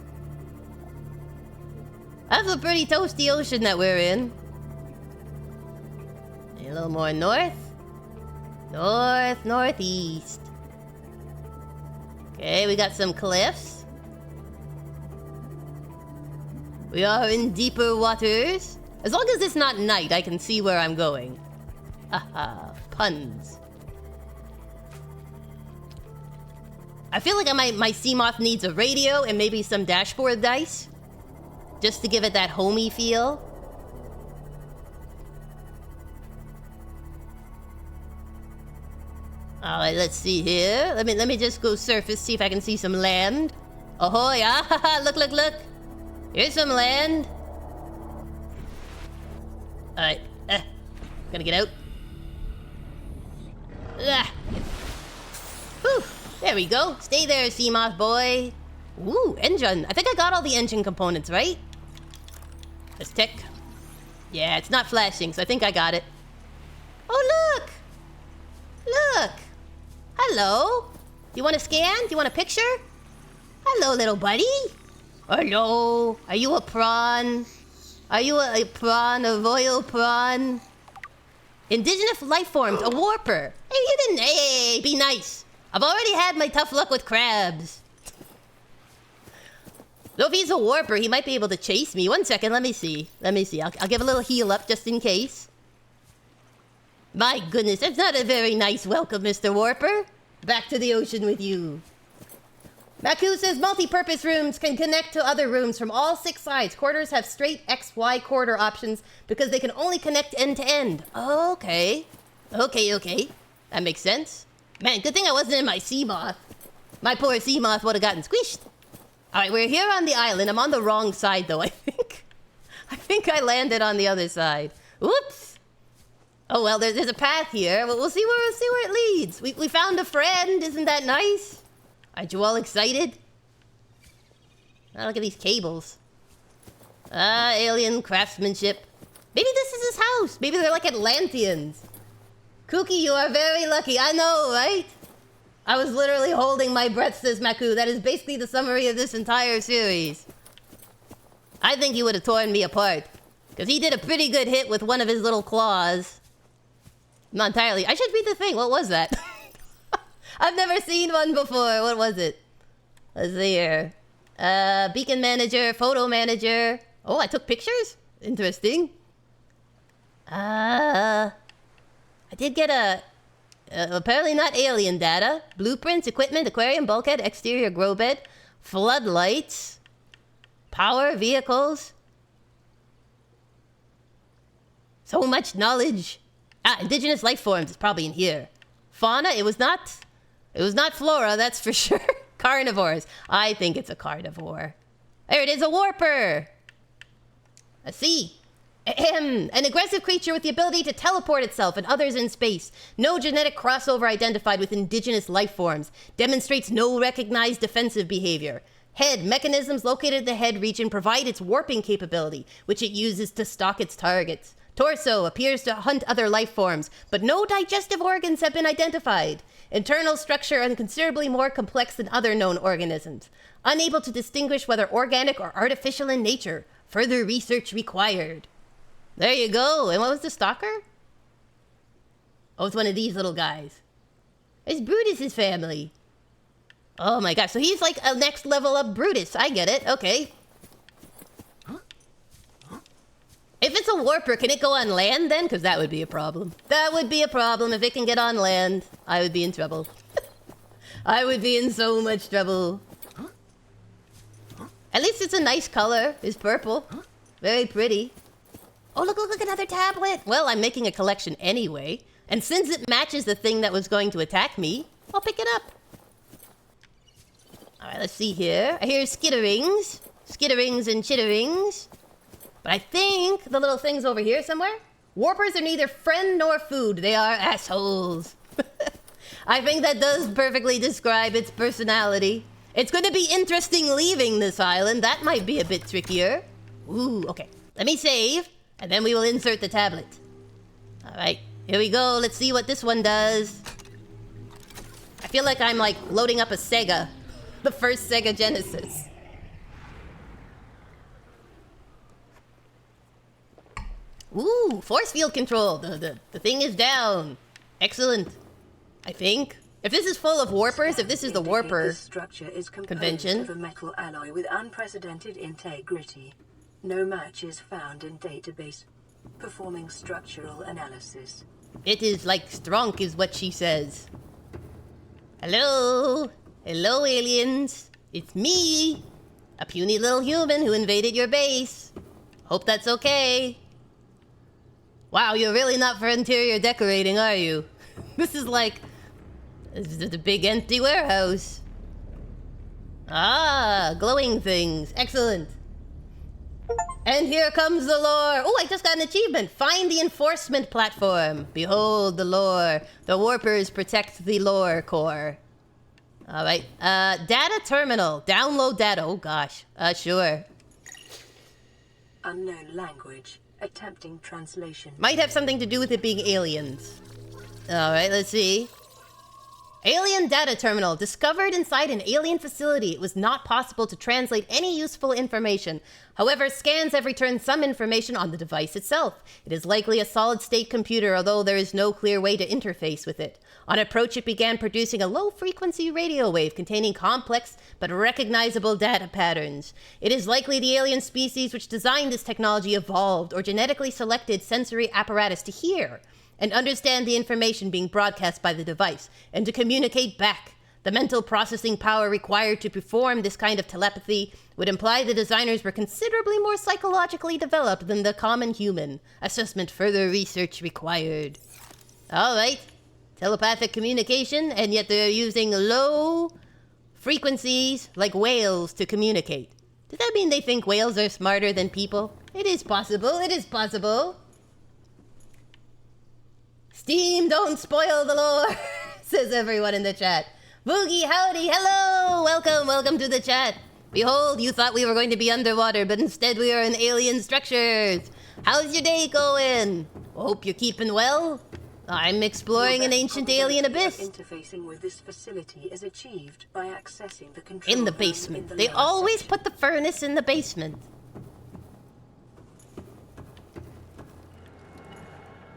That's a pretty toasty ocean that we're in. A little more north. North-northeast. Okay, we got some cliffs. We are in deeper waters. As long as it's not night, I can see where I'm going. Haha, puns. I feel like my Seamoth needs a radio and maybe some dashboard dice. Just to give it that homey feel. Alright, let's see here. Let me just go surface, see if I can see some land. Ahoy, ah, look, look, look. Here's some land. Alright, gonna get out. Whew, there we go. Stay there, Seamoth boy. Ooh, engine. I think I got all the engine components, right? Let's check. Yeah, it's not flashing, so I think I got it. Oh, look! Look! Hello? You want to scan? Do you want a picture? Hello, little buddy. Hello. Are you a prawn? Are you a prawn, a royal prawn? Indigenous life forms, a warper. Hey, you didn't. Hey, be nice. I've already had my tough luck with crabs. Though if he's a warper, he might be able to chase me. 1 second, let me see. I'll give a little heal up just in case. My goodness, that's not a very nice welcome, Mr. Warper. Back to the ocean with you. Maku says multi-purpose rooms can connect to other rooms from all 6 sides. Quarters have straight XY quarter options because they can only connect end to end. Okay. Okay. That makes sense. Man, good thing I wasn't in my sea moth. My poor sea moth would have gotten squished. Alright, we're here on the island. I'm on the wrong side, though, I think. I think I landed on the other side. Whoops! Oh, well, there's a path here. We'll see where it leads. We found a friend. Isn't that nice? Aren't you all excited? Oh, look at these cables. Alien craftsmanship. Maybe this is his house. Maybe they're like Atlanteans. Kooky, you are very lucky. I know, right? I was literally holding my breath, says Maku. That is basically the summary of this entire series. I think he would have torn me apart. Because he did a pretty good hit with one of his little claws. Not entirely. I should read the thing. What was that? I've never seen one before. What was it? Let's see here. Beacon manager, photo manager. Oh, I took pictures? Interesting. I did get a... apparently not alien data. Blueprints, equipment, aquarium, bulkhead, exterior grow bed, floodlights, power, vehicles. So much knowledge. Indigenous life forms is probably in here. Fauna, it was not flora, that's for sure. Carnivores. I think it's a carnivore. There it is, a warper. A sea. Ahem. An aggressive creature with the ability to teleport itself and others in space. No genetic crossover identified with indigenous life forms. Demonstrates no recognized defensive behavior. Head. Mechanisms located in the head region provide its warping capability, which it uses to stalk its targets. Torso. Appears to hunt other life forms, but no digestive organs have been identified. Internal structure considerably more complex than other known organisms. Unable to distinguish whether organic or artificial in nature. Further research required. There you go. And what was the stalker? Oh, it's one of these little guys. It's Brutus's family. Oh my gosh. So he's like a next level up Brutus. I get it. Okay. If it's a warper, can it go on land then? Because that would be a problem. That would be a problem. If it can get on land, I would be in trouble. I would be in so much trouble. At least it's a nice color. It's purple. Very pretty. Oh, look, another tablet. Well, I'm making a collection anyway. And since it matches the thing that was going to attack me, I'll pick it up. All right, let's see here. I hear skitterings. Skitterings and chitterings. But I think the little thing's over here somewhere. Warpers are neither friend nor food. They are assholes. I think that does perfectly describe its personality. It's going to be interesting leaving this island. That might be a bit trickier. Ooh, okay. Let me save, and then we will insert the tablet. All right, here we go. Let's see what this one does. I feel like I'm like loading up a Sega. The first Sega Genesis. Ooh, force field control. The thing is down. Excellent. I think. If this is full of warpers, if this is the warper This structure is composed convention. of a metal alloy with unprecedented integrity. No match is found in database. Performing structural analysis. It is like strong is what she says. Hello? Hello, aliens. It's me. A puny little human who invaded your base. Hope that's okay. Wow, you're really not for interior decorating, are you? This is like... This is a big empty warehouse. Ah, glowing things. Excellent. And here comes the lore. Oh, I just got an achievement. Find the enforcement platform. Behold the lore. The warpers protect the lore core. All right. Data terminal. Download data. Oh, gosh. Sure. Unknown language. Attempting translation. Might have something to do with it being aliens. All right, let's see. Alien data terminal. Discovered inside an alien facility. It was not possible to translate any useful information. However, scans have returned some information on the device itself. It is likely a solid-state computer, although there is no clear way to interface with it. On approach, it began producing a low-frequency radio wave containing complex but recognizable data patterns. It is likely the alien species which designed this technology evolved or genetically selected sensory apparatus to hear and understand the information being broadcast by the device, and to communicate back. The mental processing power required to perform this kind of telepathy would imply the designers were considerably more psychologically developed than the common human. Assessment further research required. Alright. Telepathic communication, and yet they're using low frequencies like whales to communicate. Does that mean they think whales are smarter than people? It is possible, it is possible. Steam, don't spoil the lore, says everyone in the chat. Boogie, howdy, hello! Welcome to the chat. Behold, you thought we were going to be underwater, but instead we are in alien structures. How's your day going? Hope you're keeping well. I'm exploring an ancient alien abyss. Interfacing with this facility is achieved by accessing the control in the room basement. in the They lower always section. put the furnace in the basement.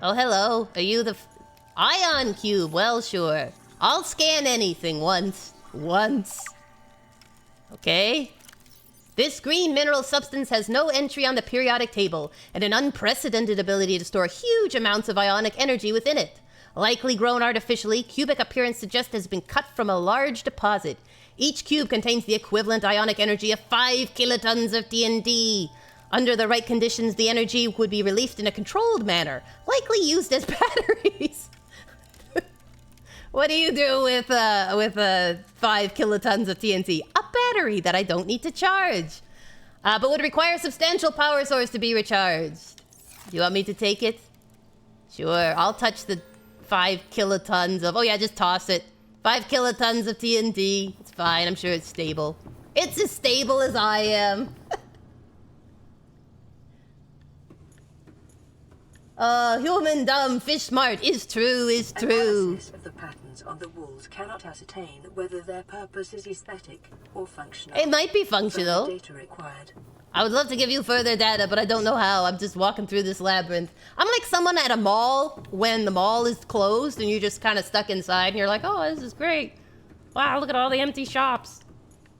Oh, hello. Are you the Ion Cube? Well, sure. I'll scan anything once. Okay. This green mineral substance has no entry on the periodic table and an unprecedented ability to store huge amounts of ionic energy within it. Likely grown artificially, cubic appearance suggests it has been cut from a large deposit. Each cube contains the equivalent ionic energy of 5 kilotons of TNT. Under the right conditions, the energy would be released in a controlled manner, likely used as batteries. What do you do with 5 kilotons of TNT? A battery that I don't need to charge, but would require a substantial power source to be recharged. Do you want me to take it? Sure, I'll touch the 5 kilotons of... Oh yeah, just toss it. 5 kilotons of TNT. It's fine, I'm sure it's stable. It's as stable as I am. Human dumb, fish smart. Is true. Analysis of the patterns on the walls cannot ascertain whether their purpose is aesthetic or functional. It might be functional. Further data required. I would love to give you further data, but I don't know how. I'm just walking through this labyrinth. I'm like someone at a mall when the mall is closed and you're just kind of stuck inside and you're like, oh, this is great. Wow, look at all the empty shops.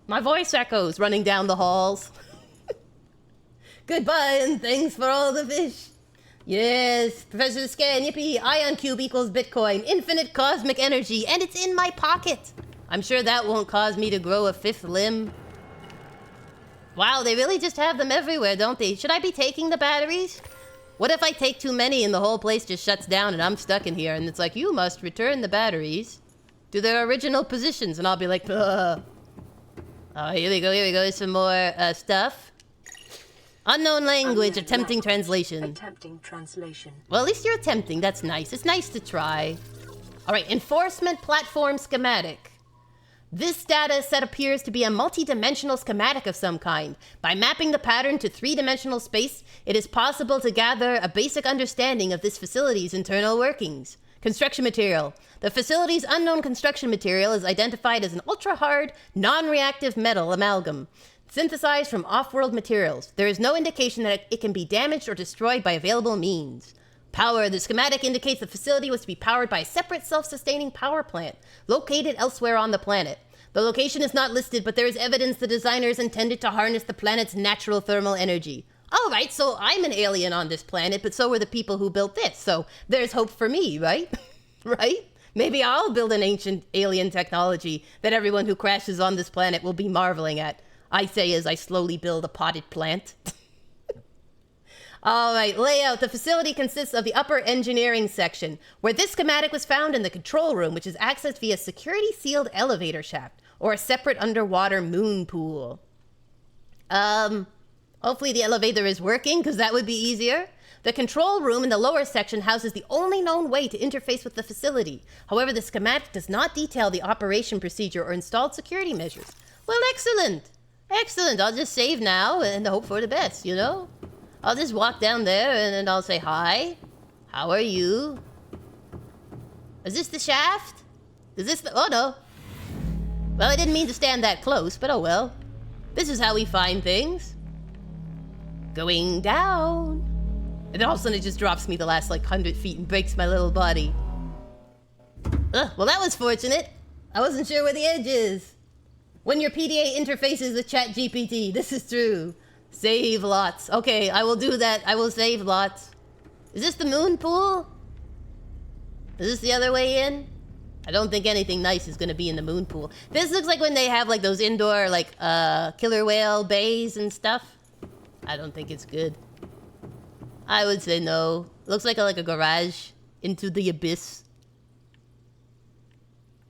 My voice echoes running down the halls. Goodbye and thanks for all the fish. Yes, Professor Scan, yippee, Ion Cube equals Bitcoin, infinite cosmic energy, and it's in my pocket. I'm sure that won't cause me to grow a 5th limb. Wow, they really just have them everywhere, don't they? Should I be taking the batteries? What if I take too many and the whole place just shuts down and I'm stuck in here and it's like, you must return the batteries to their original positions, and I'll be like, ugh. Oh, here we go, there's some more stuff. Unknown language, attempting translation. Attempting translation. Well, at least you're attempting. That's nice. It's nice to try. All right, enforcement platform schematic. This data set appears to be a multi-dimensional schematic of some kind. By mapping the pattern to 3-dimensional space, it is possible to gather a basic understanding of this facility's internal workings. Construction material. The facility's unknown construction material is identified as an ultra-hard, non-reactive metal amalgam. Synthesized from off-world materials. There is no indication that it can be damaged or destroyed by available means. Power. The schematic indicates the facility was to be powered by a separate self-sustaining power plant located elsewhere on the planet. The location is not listed, but there is evidence the designers intended to harness the planet's natural thermal energy. All right, so I'm an alien on this planet, but so were the people who built this. So there's hope for me, right? Right? Maybe I'll build an ancient alien technology that everyone who crashes on this planet will be marveling at. I say as I slowly build a potted plant. All right, layout. The facility consists of the upper engineering section, where this schematic was found, in the control room, which is accessed via security-sealed elevator shaft, or a separate underwater moon pool. Hopefully the elevator is working, because that would be easier. The control room in the lower section houses the only known way to interface with the facility. However, the schematic does not detail the operation procedure or installed security measures. Well, excellent. Excellent. I'll just save now and hope for the best, you know? I'll just walk down there and then I'll say, hi. How are you? Is this the shaft? Is this the... Oh, no. Well, I didn't mean to stand that close, but oh well. This is how we find things. Going down. And then all of a sudden it just drops me the last, like, 100 feet and breaks my little body. Well, that was fortunate. I wasn't sure where the edge is. When your PDA interfaces with ChatGPT, this is true. Save lots. Okay, I will do that. I will save lots. Is this the moon pool? Is this the other way in? I don't think anything nice is gonna be in the moon pool. This looks like when they have like those indoor like killer whale bays and stuff. I don't think it's good. I would say no. Looks like a garage into the abyss.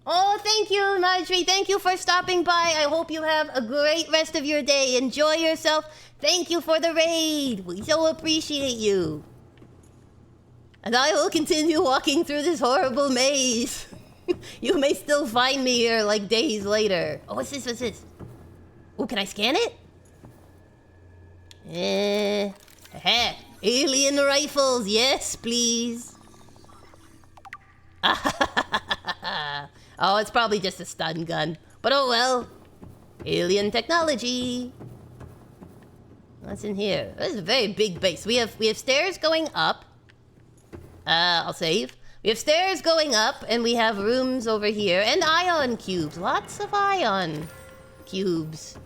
Oh, thank you, Marjorie. Thank you for stopping by. I hope you have a great rest of your day. Enjoy yourself. Thank you for the raid. We so appreciate you. And I will continue walking through this horrible maze. You may still find me here like days later. Oh, what's this? What's this? Oh, can I scan it? Alien rifles. Yes, please. Oh, it's probably just a stun gun. But oh well. Alien technology. What's in here? This is a very big base. We have stairs going up. I'll save. We have stairs going up, and we have rooms over here, and ion cubes. Lots of ion cubes.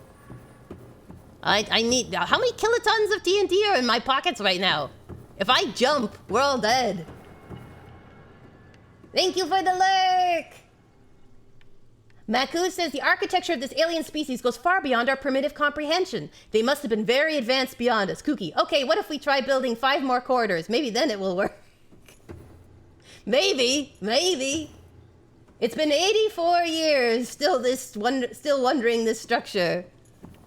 I need... How many kilotons of TNT are in my pockets right now? If I jump, we're all dead. Thank you for the lurk! Maku says the architecture of this alien species goes far beyond our primitive comprehension. They must have been very advanced beyond us. Kooky, okay, what if we try building 5 more corridors? Maybe then it will work. Maybe. It's been 84 years, still wondering this structure.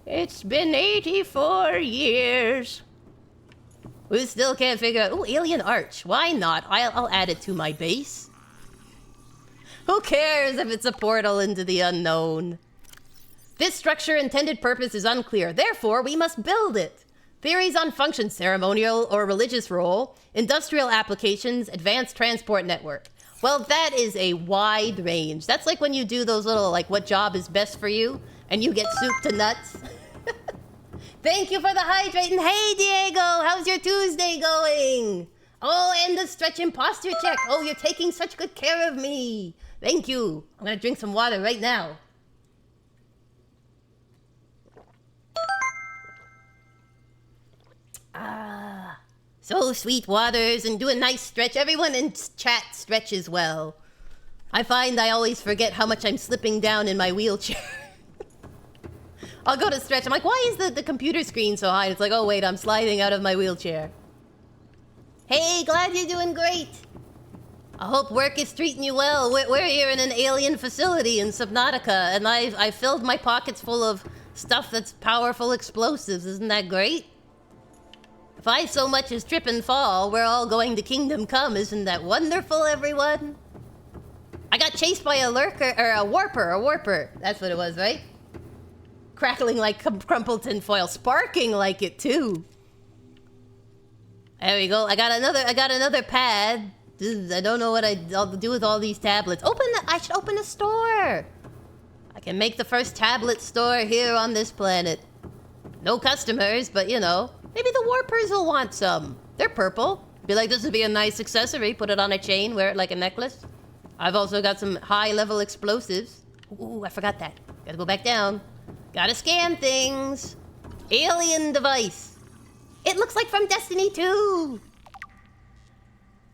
It's been 84 years. We still can't figure out... Ooh, alien arch. Why not? I'll add it to my base. Who cares if it's a portal into the unknown? This structure's intended purpose is unclear. Therefore, we must build it. Theories on function, ceremonial or religious role, industrial applications, advanced transport network. Well, that is a wide range. That's like when you do those little, like, what job is best for you, and you get soup to nuts. Thank you for the hydrating. Hey, Diego, how's your Tuesday going? Oh, and the stretch imposter check. Oh, you're taking such good care of me. Thank you. I'm gonna drink some water right now. Ah, so sweet waters, and do a nice stretch. Everyone in chat stretches well. I find I always forget how much I'm slipping down in my wheelchair. I'll go to stretch. I'm like, why is the computer screen so high? It's like, oh wait, I'm sliding out of my wheelchair. Hey, glad you're doing great. I hope work is treating you well. We're here in an alien facility in Subnautica, and I filled my pockets full of stuff that's powerful explosives. Isn't that great? If I so much as trip and fall, we're all going to Kingdom Come. Isn't that wonderful, everyone? I got chased by a lurker, or a warper. That's what it was, right? Crackling like crumpled tin foil, sparking like it too. There we go. I got another pad. I don't know what I'll do with all these tablets. I should open a store. I can make the first tablet store here on this planet. No customers, but you know, maybe the warpers will want some. They're purple. Be like, this would be a nice accessory. Put it on a chain, wear it like a necklace. I've also got some high-level explosives. Ooh, I forgot that. Gotta go back down. Gotta scan things. Alien device. It looks like from Destiny 2.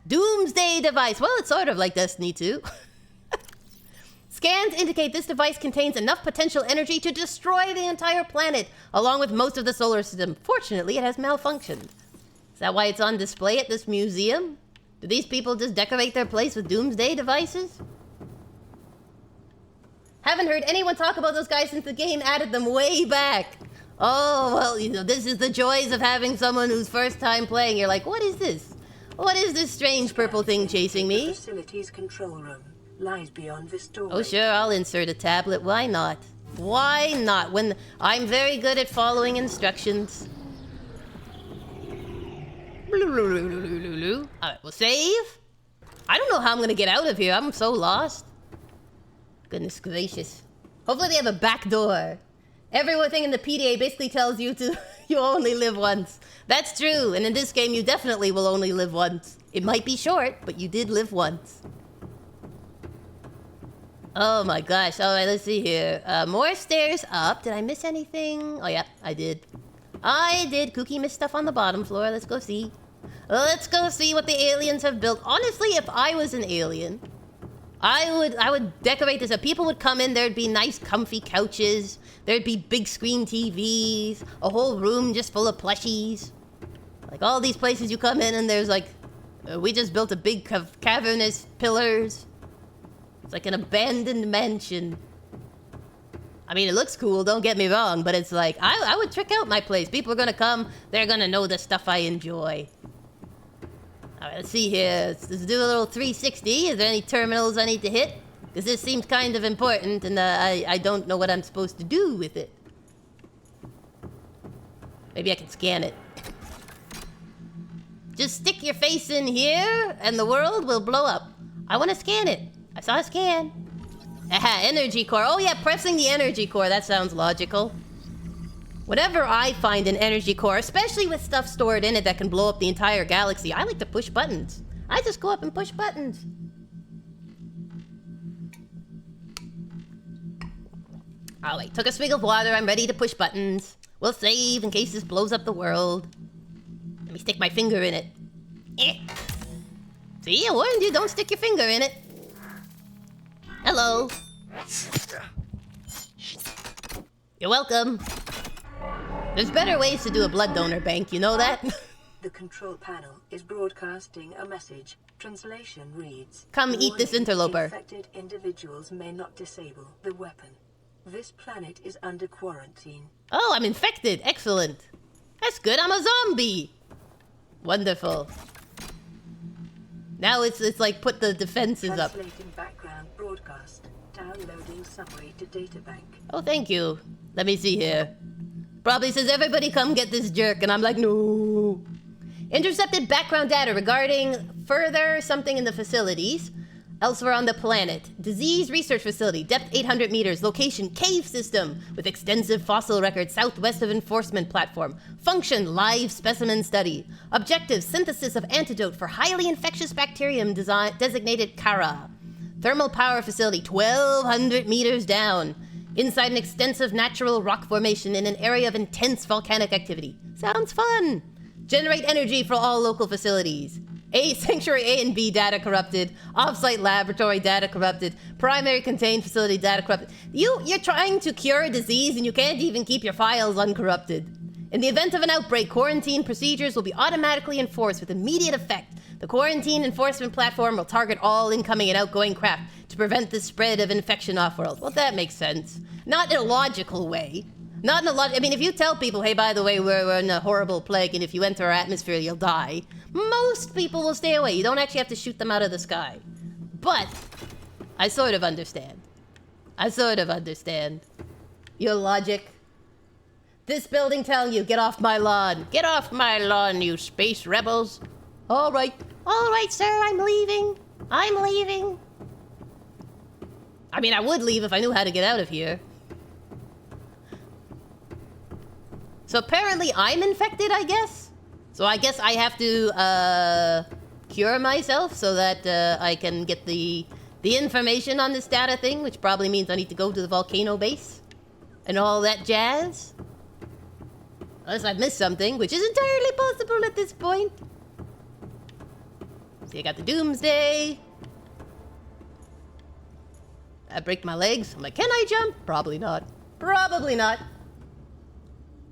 Doomsday device. Well, it's sort of like Destiny 2. Scans indicate this device contains enough potential energy to destroy the entire planet, along with most of the solar system. Fortunately, it has malfunctioned. Is that why it's on display at this museum? Do these people just decorate their place with Doomsday devices? Haven't heard anyone talk about those guys since the game added them way back. Oh, well, you know, this is the joys of having someone who's first time playing. You're like, what is this? What is this strange purple thing chasing me? The facility's control room lies beyond this door. Oh, sure, I'll insert a tablet. Why not? Why not? When I'm very good at following instructions. Alright, we'll save. I don't know how I'm gonna get out of here. I'm so lost. Goodness gracious. Hopefully they have a back door. Everything in the PDA basically tells you to you only live once. That's true, and in this game you definitely will only live once. It might be short, but you did live once. Oh my gosh. Alright, let's see here. More stairs up. Did I miss anything? Oh yeah, I did. I did. Kooky missed stuff on the bottom floor. Let's go see. Let's go see what the aliens have built. Honestly, if I was an alien, I would decorate this up. People would come in, there'd be nice comfy couches, there'd be big screen TVs, a whole room just full of plushies. Like all these places you come in and there's like, we just built a big cavernous pillars. It's like an abandoned mansion. I mean, it looks cool, don't get me wrong, but it's like, I would trick out my place. People are gonna come, they're gonna know the stuff I enjoy. Alright, let's see here. Let's do a little 360. Is there any terminals I need to hit? Because this seems kind of important, and I don't know what I'm supposed to do with it. Maybe I can scan it. Just stick your face in here, and the world will blow up. I want to scan it. I saw a scan. Aha, energy core. Oh yeah, pressing the energy core. That sounds logical. Whenever I find an energy core, especially with stuff stored in it that can blow up the entire galaxy, I like to push buttons. I just go up and push buttons. Alright, took a swig of water. I'm ready to push buttons. We'll save in case this blows up the world. Let me stick my finger in it. Eh. See, I warned you, don't stick your finger in it. Hello. You're welcome. There's better ways to do a blood donor bank, you know that? The control panel is broadcasting a message. Translation reads: Come eat this interloper. Infected individuals may not disable the weapon. This planet is under quarantine. Oh, I'm infected. Excellent. That's good. I'm a zombie. Wonderful. Now it's like put the defenses up. Translating background broadcast. Downloading summary to databank. Oh, thank you. Let me see here. Probably says, everybody come get this jerk, and I'm like, no. Intercepted background data regarding further something in the facilities. Elsewhere on the planet. Disease research facility, depth 800 meters, location cave system with extensive fossil records southwest of enforcement platform. Function live specimen study. Objective synthesis of antidote for highly infectious bacterium designated Kara. Thermal power facility 1200 meters down. Inside an extensive natural rock formation in an area of intense volcanic activity. Sounds fun! Generate energy for all local facilities. Sanctuary A and B data corrupted. Off-site laboratory data corrupted. Primary contained facility data corrupted. You're trying to cure a disease and you can't even keep your files uncorrupted. In the event of an outbreak, quarantine procedures will be automatically enforced with immediate effect. The quarantine enforcement platform will target all incoming and outgoing craft to prevent the spread of infection off-world. Well, that makes sense. Not in a logical way. Not in a I mean, if you tell people, hey, by the way, we're in a horrible plague, and if you enter our atmosphere, you'll die. Most people will stay away. You don't actually have to shoot them out of the sky. But I sort of understand. I sort of understand your logic. This building telling you, get off my lawn. Get off my lawn, you space rebels. All right, sir, I'm leaving. I'm leaving. I mean, I would leave if I knew how to get out of here. So apparently I'm infected, I guess? So I guess I have to, cure myself so that, I can get the information on this data thing, which probably means I need to go to the volcano base and all that jazz. Unless I've missed something, which is entirely possible at this point. See, I got the Doomsday. I break my legs. I'm like, can I jump? Probably not. Probably not.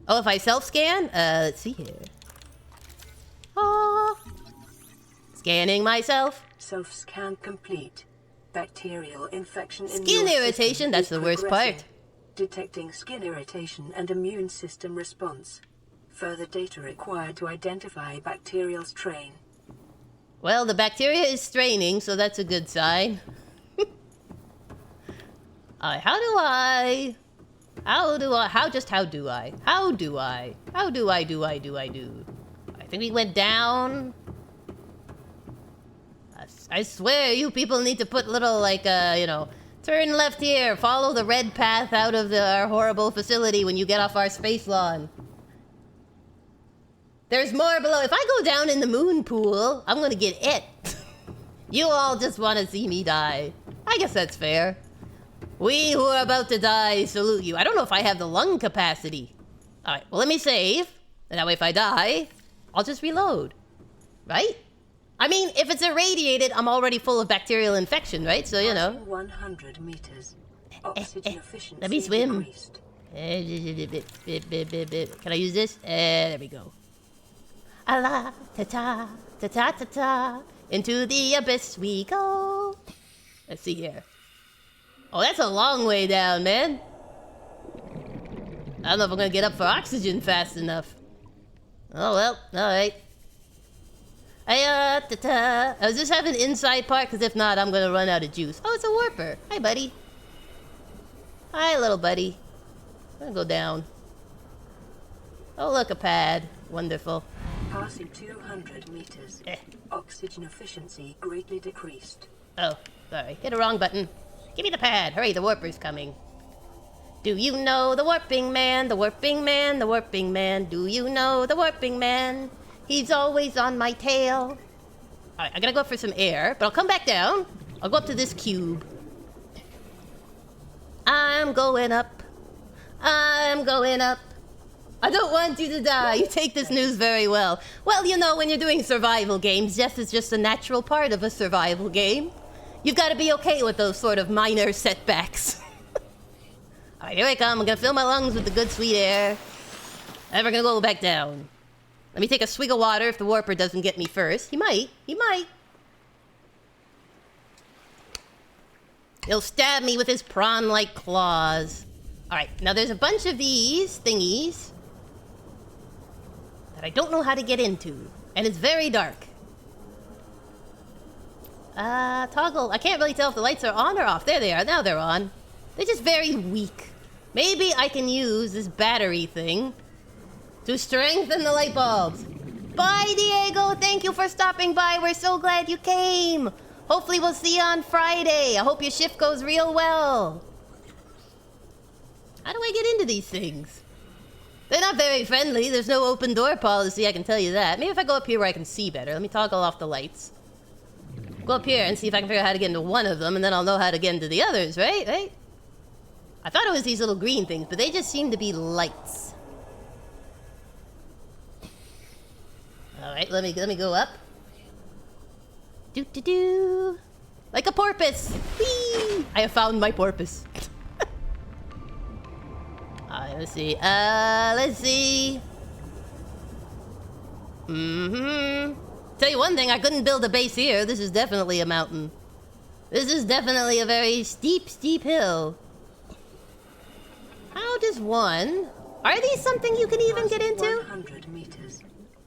Oh, if I self-scan? Let's see here. Oh. Scanning myself. Self-scan complete. Bacterial infection in skin irritation, that's the worst part. Detecting skin irritation and immune system response. Further data required to identify bacterial strain. Well, the bacteria is straining, so that's a good sign. How do I? I think we went down. I swear, you people need to put little, like, you know, Turn left here. Follow the red path out of our horrible facility when you get off our space lawn. There's more below. If I go down in the moon pool, I'm gonna get it. You all just want to see me die. I guess that's fair. We who are about to die salute you. I don't know if I have the lung capacity. Alright, well let me save. And that way if I die, I'll just reload. Right? I mean, if it's irradiated, I'm already full of bacterial infection, right? So, you know. 100 meters. Oxygen efficiency Let me swim. decreased. Can I use this? There we go. Allah, ta-ta, ta-ta, ta-ta. Into the abyss we go. Let's see here. Oh, that's a long way down, man. I don't know if I'm gonna get up for oxygen fast enough. Oh, well, alright. Does this have an inside part? Because if not, I'm gonna run out of juice. Oh, it's a warper. Hi, buddy. Hi, little buddy. I'm gonna go down. Oh, look, a pad. Wonderful. Passing 200 meters. Oxygen efficiency greatly decreased. Oh, sorry. Hit a wrong button. Give me the pad. Hurry, the warper's coming. Do you know the warping man? The warping man, the warping man. Do you know the warping man? He's always on my tail. Alright, I'm gonna go up for some air, but I'll come back down. I'll go up to this cube. I'm going up. I'm going up. I don't want you to die. You take this news very well. Well, you know, when you're doing survival games, death is just a natural part of a survival game. You've got to be okay with those sort of minor setbacks. Alright, here I come. I'm gonna fill my lungs with the good sweet air. And we're gonna go back down. Let me take a swig of water if the warper doesn't get me first. He might. He might. He'll stab me with his prawn-like claws. Alright, now there's a bunch of these thingies that I don't know how to get into. And it's very dark. Toggle. I can't really tell if the lights are on or off. There they are. Now they're on. They're just very weak. Maybe I can use this battery thing to strengthen the light bulbs. Bye, Diego. Thank you for stopping by. We're so glad you came. Hopefully we'll see you on Friday. I hope your shift goes real well. How do I get into these things? They're not very friendly. There's no open door policy, I can tell you that. Maybe if I go up here where I can see better. Let me toggle off the lights. Go up here and see if I can figure out how to get into one of them, and then I'll know how to get into the others, right? Right? I thought it was these little green things, but they just seem to be lights. Alright, let me go up. Do. Like a porpoise! Whee! I have found my porpoise. Alright, let's see. Let's see. Tell you one thing, I couldn't build a base here. This is definitely a mountain. This is definitely a very steep, steep hill. How does one... Are these something you can even get into? 100 meters.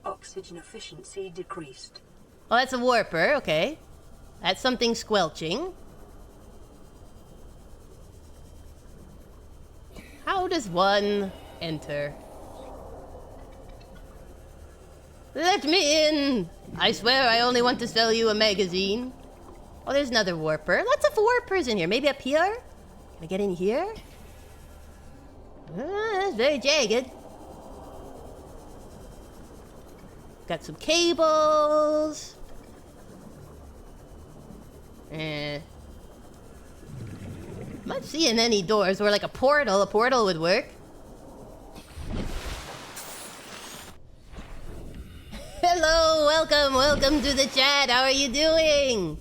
Oxygen efficiency decreased. Oh, that's a warper, okay. That's something squelching. How does one enter? Let me in! I swear I only want to sell you a magazine. Oh, there's another warper. Lots of warpers in here. Maybe up here? Can I get in here? That's very jagged. Got some cables. I'm not seeing any doors or like a portal. A portal would work. Hello, welcome to the chat. How are you doing?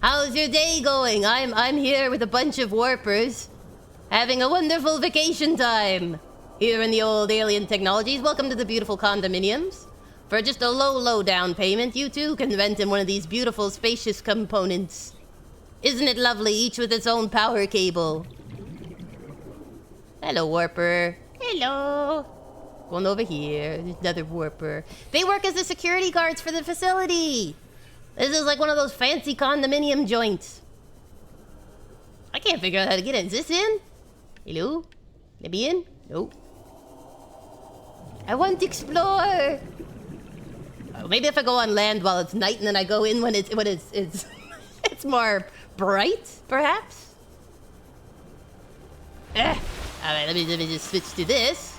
How's your day going? I'm here with a bunch of warpers, having a wonderful vacation time here in the old alien technologies. Welcome to the beautiful condominiums. For just a low down payment, you too can rent in one of these beautiful spacious components. Isn't it lovely, each with its own power cable? Hello, warper. Hello. Going over here. There's another warper. They work as the security guards for the facility. This is like one of those fancy condominium joints. I can't figure out how to get in. Is this in? Hello? Maybe in? Nope. I want to explore. Maybe if I go on land while it's night and then I go in when it's it's more bright, perhaps? Alright, let me just switch to this.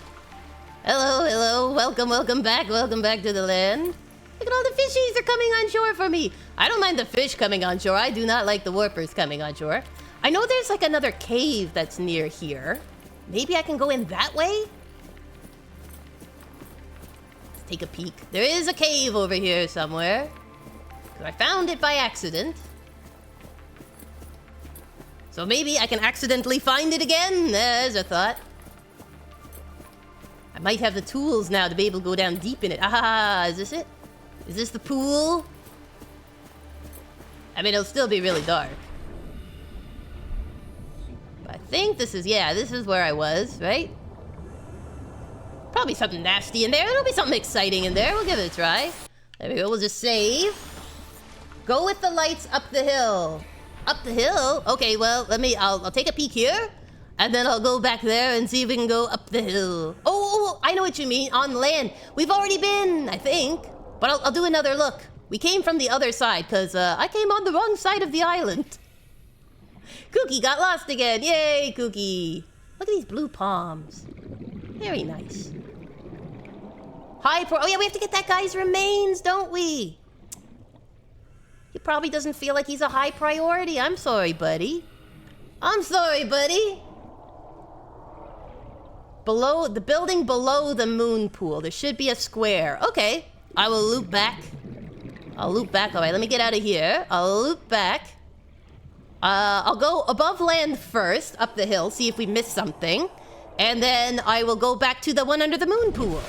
Hello, hello. Welcome back to the land. Look at all the fishies, they're coming on shore for me. I don't mind the fish coming on shore. I do not like the warpers coming on shore. I know there's like another cave that's near here. Maybe I can go in that way? Let's take a peek. There is a cave over here somewhere. I found it by accident. So maybe I can accidentally find it again. There's a thought. I might have the tools now to be able to go down deep in it. Ah, is this it? Is this the pool? I mean, it'll still be really dark. But I think this is, yeah, this is where I was, right? Probably something nasty in there. There'll be something exciting in there. We'll give it a try. There we go. We'll just save. Go with the lights up the hill. Up the hill? Okay, well, I'll take a peek here. And then I'll go back there and see if we can go up the hill. Oh, I know what you mean. On land. We've already been, I think. But I'll do another look. We came from the other side, because I came on the wrong side of the island. Kooky got lost again. Yay, Kooky. Look at these blue palms. Very nice. Oh, yeah, we have to get that guy's remains, don't we? He probably doesn't feel like he's a high priority. I'm sorry, buddy. I'm sorry, buddy. Below, the building below the moon pool, there should be a square. Okay, I will loop back. I'll loop back. All right, let me get out of here. I'll loop back. I'll go above land first, up the hill, see if we missed something. And then I will go back to the one under the moon pool.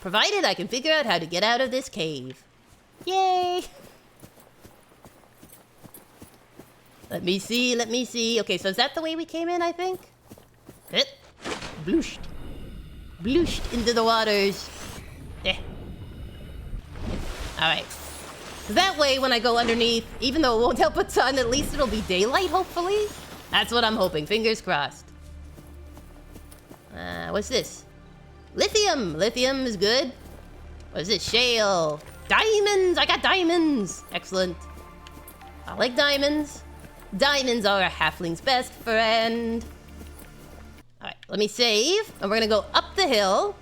Provided I can figure out how to get out of this cave. Yay! Let me see. Okay, so is that the way we came in, I think? Blooshed. Blooshed into the waters. Alright. That way, when I go underneath, even though it won't help a ton, at least it'll be daylight, hopefully? That's what I'm hoping. Fingers crossed. What's this? Lithium! Lithium is good. What is this? Shale. Diamonds! I got diamonds! Excellent. I like diamonds. Diamonds are a halfling's best friend. Alright, let me save. And we're gonna go up the hill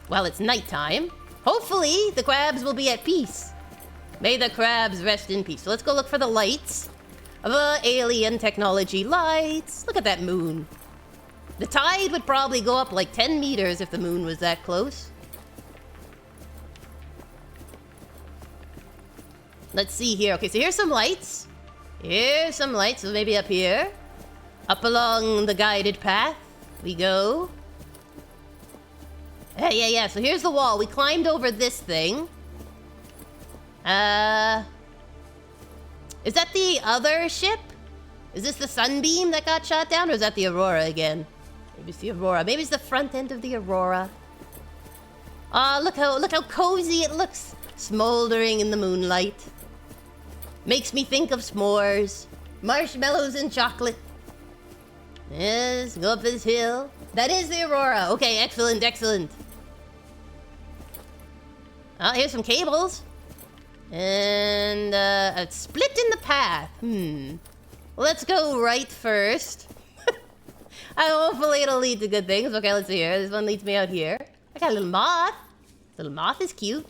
while it's nighttime. Hopefully, the crabs will be at peace. May the crabs rest in peace. So let's go look for the lights. The alien technology lights. Look at that moon. The tide would probably go up like 10 meters if the moon was that close. Let's see here. Okay, so here's some lights. Here's some lights. So maybe up here. Up along the guided path we go. Yeah. So here's the wall. We climbed over this thing. Is that the other ship? Is this the Sunbeam that got shot down, or is that the Aurora again? Maybe it's the Aurora. Maybe it's the front end of the Aurora. Look how cozy it looks, smoldering in the moonlight. Makes me think of s'mores, marshmallows and chocolate. Yes, go up this hill. That is the Aurora. Okay, excellent. Oh, here's some cables. And a split in the path. Let's go right first. Hopefully it'll lead to good things. Okay, let's see here. This one leads me out here. I got a little moth. Little moth is cute.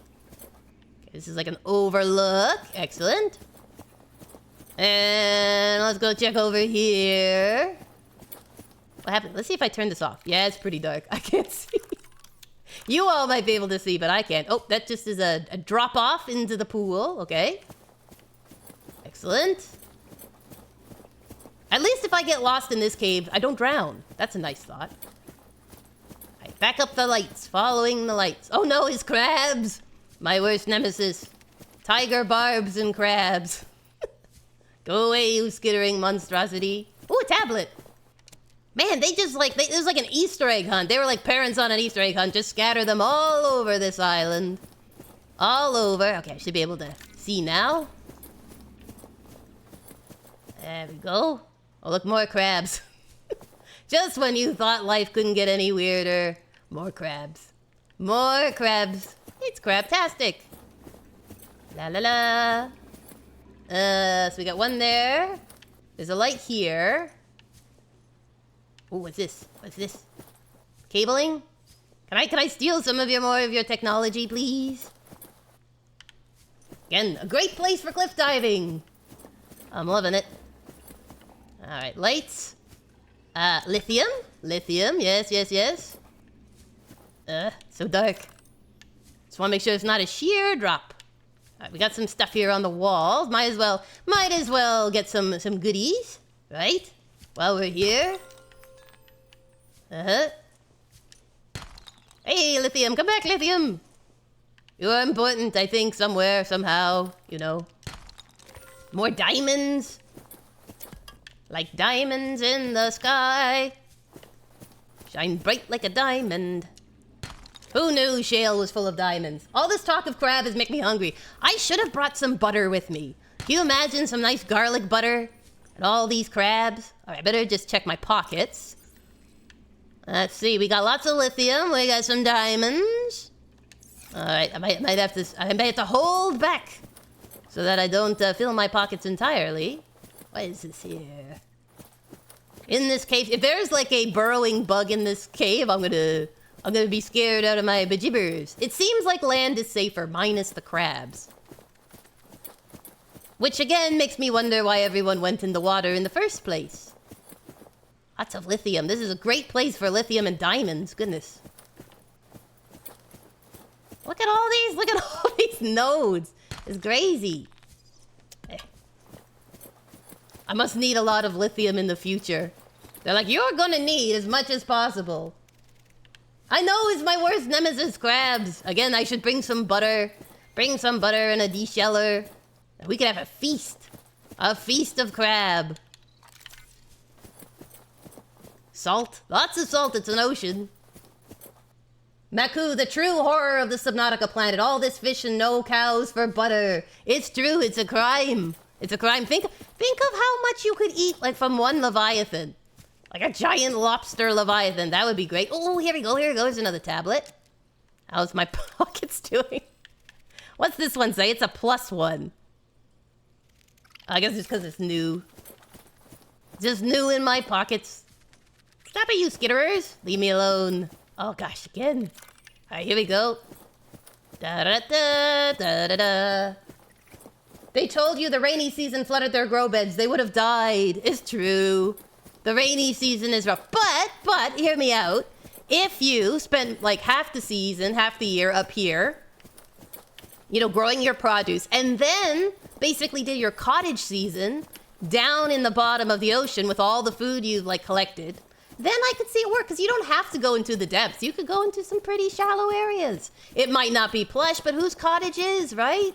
Okay, this is like an overlook. Excellent. And let's go check over here. What happened? Let's see if I turn this off. Yeah, it's pretty dark. I can't see. You all might be able to see, but I can't. Oh, that just is a drop off into the pool. Okay. Excellent. At least if I get lost in this cave, I don't drown. That's a nice thought. Right, back up the lights. Following the lights. Oh no, it's crabs. My worst nemesis. Tiger barbs and crabs. Go away, you skittering monstrosity. Ooh, a tablet. Man, they just like, it was like an Easter egg hunt. They were like parents on an Easter egg hunt. Just scatter them all over this island. All over. Okay, I should be able to see now. There we go. Oh, look, more crabs. Just when you thought life couldn't get any weirder. More crabs. More crabs. It's crabtastic. La la la. So we got one there. There's a light here. Oh, what's this? What's this? Cabling? Can I steal some of more of your technology, please? Again, a great place for cliff diving. I'm loving it. Alright, lights. Lithium? Lithium, yes, yes, yes. So dark. Just want to make sure it's not a sheer drop. Alright, we got some stuff here on the walls. Might as well get some goodies, right? While we're here. Hey, Lithium, come back, Lithium! You're important, I think, somewhere, somehow, you know. More diamonds. Like diamonds in the sky. Shine bright like a diamond. Who knew shale was full of diamonds? All this talk of crab is making me hungry. I should have brought some butter with me. Can you imagine some nice garlic butter? And all these crabs? Alright, I better just check my pockets. Let's see, we got lots of lithium, we got some diamonds. Alright, I might have to hold back so that I don't fill my pockets entirely. What is this here? In this cave, if there's like a burrowing bug in this cave, I'm gonna be scared out of my bejibbers. It seems like land is safer, minus the crabs. Which again makes me wonder why everyone went in the water in the first place. Lots of lithium. This is a great place for lithium and diamonds. Goodness. Look at all these nodes. It's crazy. I must need a lot of lithium in the future. They're like, you're gonna need as much as possible. I know it's my worst nemesis, crabs. Again, I should bring some butter. Bring some butter and a desheller. We could have a feast. A feast of crab. Salt. Lots of salt. It's an ocean. Maku, the true horror of the Subnautica planet. All this fish and no cows for butter. It's true. It's a crime. It's a crime. Think of how much you could eat, like, from one leviathan. Like a giant lobster leviathan. That would be great. Oh, here we go. Here we go. There's another tablet. How's my pockets doing? What's this one say? It's a +1. I guess it's because it's new. Just new in my pockets. Stop it, you skitterers. Leave me alone. Oh, gosh, again. All right, here we go. Da-da-da, da-da-da. They told you the rainy season flooded their grow beds. They would have died. It's true. The rainy season is rough. But, hear me out. If you spent, like, half the season, half the year up here, you know, growing your produce, and then basically did your cottage season down in the bottom of the ocean with all the food you've, like, collected, then I could see it work, because you don't have to go into the depths. You could go into some pretty shallow areas. It might not be plush, but whose cottage is, right?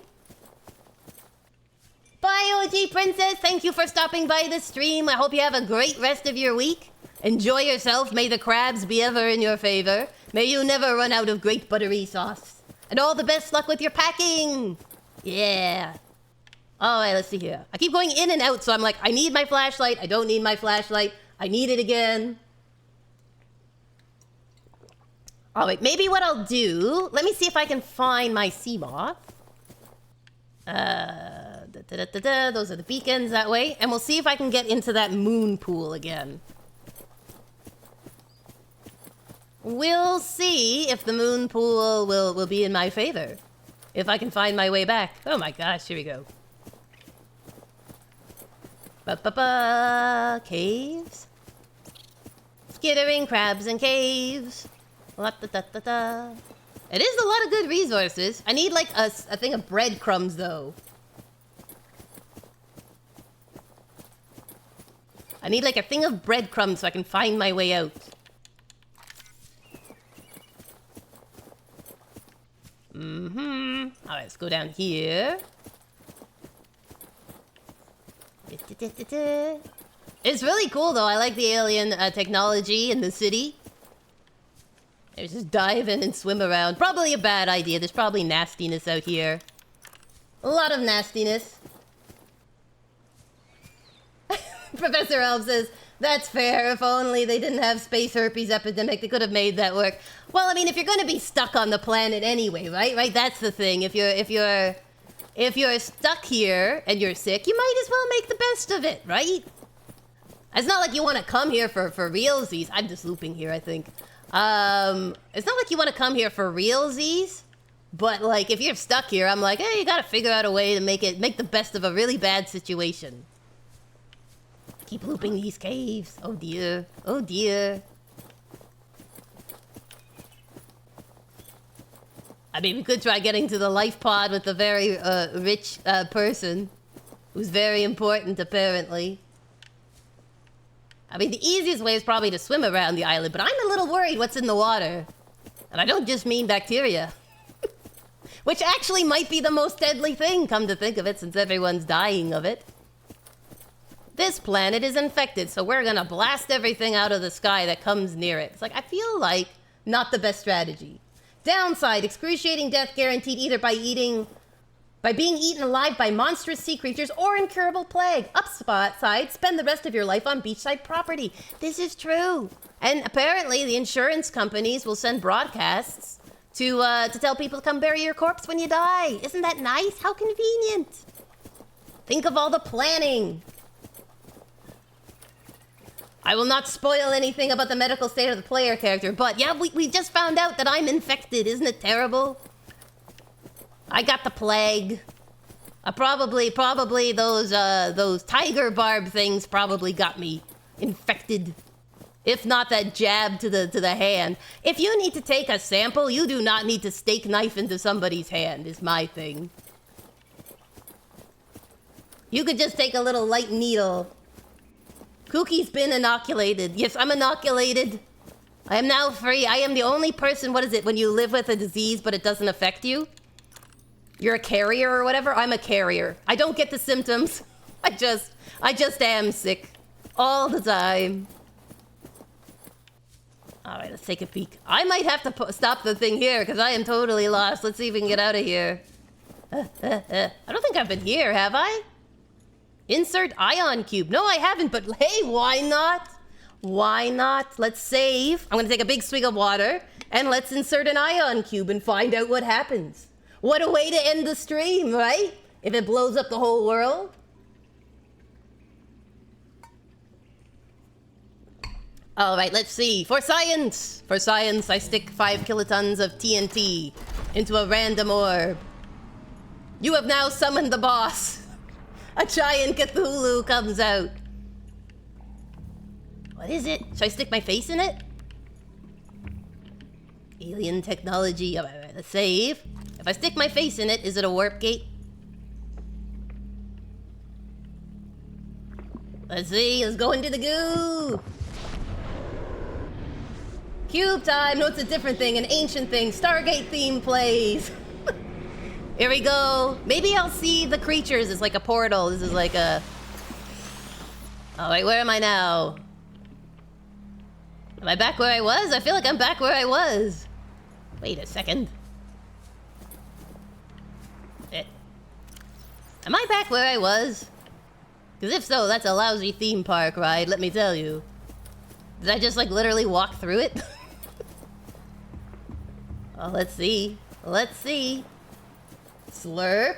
Bye, OG Princess. Thank you for stopping by the stream. I hope you have a great rest of your week. Enjoy yourself. May the crabs be ever in your favor. May you never run out of great buttery sauce. And all the best luck with your packing. Yeah. All right, let's see here. I keep going in and out, so I'm like, I need my flashlight. I don't need my flashlight. I need it again. All right, maybe what I'll do... Let me see if I can find my sea moth. Those are the beacons that way. And we'll see if I can get into that moon pool again. We'll see if the moon pool will be in my favor. If I can find my way back. Oh my gosh, here we go. Caves. Skittering crabs and caves. La-da-da-da-da. It is a lot of good resources. I need like a thing of breadcrumbs though. I need like a thing of breadcrumbs so I can find my way out. Alright, let's go down here. It's really cool though. I like the alien technology in the city. Just dive in and swim around. Probably a bad idea. There's probably nastiness out here. A lot of nastiness. Professor Elm says, that's fair. If only they didn't have space herpes epidemic, they could have made that work. Well, I mean, if you're going to be stuck on the planet anyway, right? Right? That's the thing. If you're stuck here and you're sick, you might as well make the best of it, right? It's not like you want to come here for realsies. I'm just looping here, I think. It's not like you want to come here for realsies, but like if you're stuck here, I'm like, hey, you gotta figure out a way to make the best of a really bad situation. Keep looping these caves. Oh dear. Oh dear. I mean, we could try getting to the life pod with a very rich person who's very important, apparently. I mean, the easiest way is probably to swim around the island, but I'm a little worried what's in the water. And I don't just mean bacteria. Which actually might be the most deadly thing, come to think of it, since everyone's dying of it. This planet is infected, so we're gonna blast everything out of the sky that comes near it. It's like, I feel like not the best strategy. Downside, excruciating death guaranteed either by being eaten alive by monstrous sea creatures or incurable plague. Upside, spend the rest of your life on beachside property. This is true. And apparently the insurance companies will send broadcasts to tell people to come bury your corpse when you die. Isn't that nice? How convenient. Think of all the planning. I will not spoil anything about the medical state of the player character, but yeah, we just found out that I'm infected. Isn't it terrible? I got the plague. Probably those tiger barb things probably got me infected. If not that jab to the hand. If you need to take a sample, you do not need to stake knife into somebody's hand, is my thing. You could just take a little light needle. Kooky's been inoculated. Yes, I'm inoculated. I am now free. I am the only person, what is it, when you live with a disease but it doesn't affect you? You're a carrier or whatever? I'm a carrier. I don't get the symptoms. I just am sick. All the time. Alright, let's take a peek. I might have to stop the thing here, because I am totally lost. Let's see if we can get out of here. I don't think I've been here, have I? Insert ion cube. No, I haven't, but hey, why not? Why not? Let's save. I'm gonna take a big swig of water, and let's insert an ion cube and find out what happens. What a way to end the stream, right? If it blows up the whole world. All right, let's see. For science, I stick 5 kilotons of TNT into a random orb. You have now summoned the boss. A giant Cthulhu comes out. What is it? Should I stick my face in it? Alien technology. All right, let's save. If I stick my face in it, is it a warp gate? Let's see. Let's go into the goo. Cube time. No, it's a different thing. An ancient thing. Stargate theme plays. Here we go. Maybe I'll see the creatures. It's like a portal. This is like a... Oh, wait, where am I now? Am I back where I was? I feel like I'm back where I was. Wait a second. Am I back where I was? Because if so, that's a lousy theme park ride, let me tell you. Did I just, like, literally walk through it? Oh, let's see. Let's see. Slurp.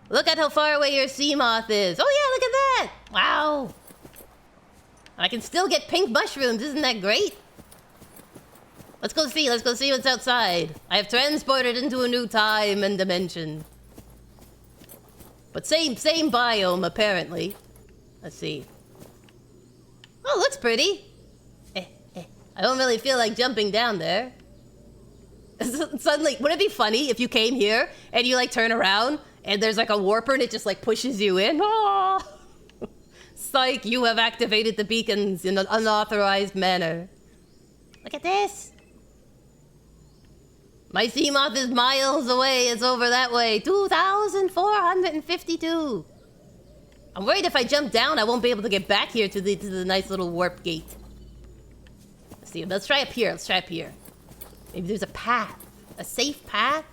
Look at how far away your sea moth is. Oh yeah, look at that. Wow. I can still get pink mushrooms. Isn't that great? Let's go see. Let's go see what's outside. I have transported into a new time and dimension. But same biome, apparently. Let's see. Oh, looks pretty. I don't really feel like jumping down there. Suddenly, wouldn't it be funny if you came here and you like turn around and there's like a warper and it just like pushes you in? Oh! Psych, you have activated the beacons in an unauthorized manner. Look at this. My Seamoth is miles away. It's over that way. 2,452. I'm worried if I jump down, I won't be able to get back here to the nice little warp gate. Let's see. Let's try up here. Let's try up here. Maybe there's a path. A safe path?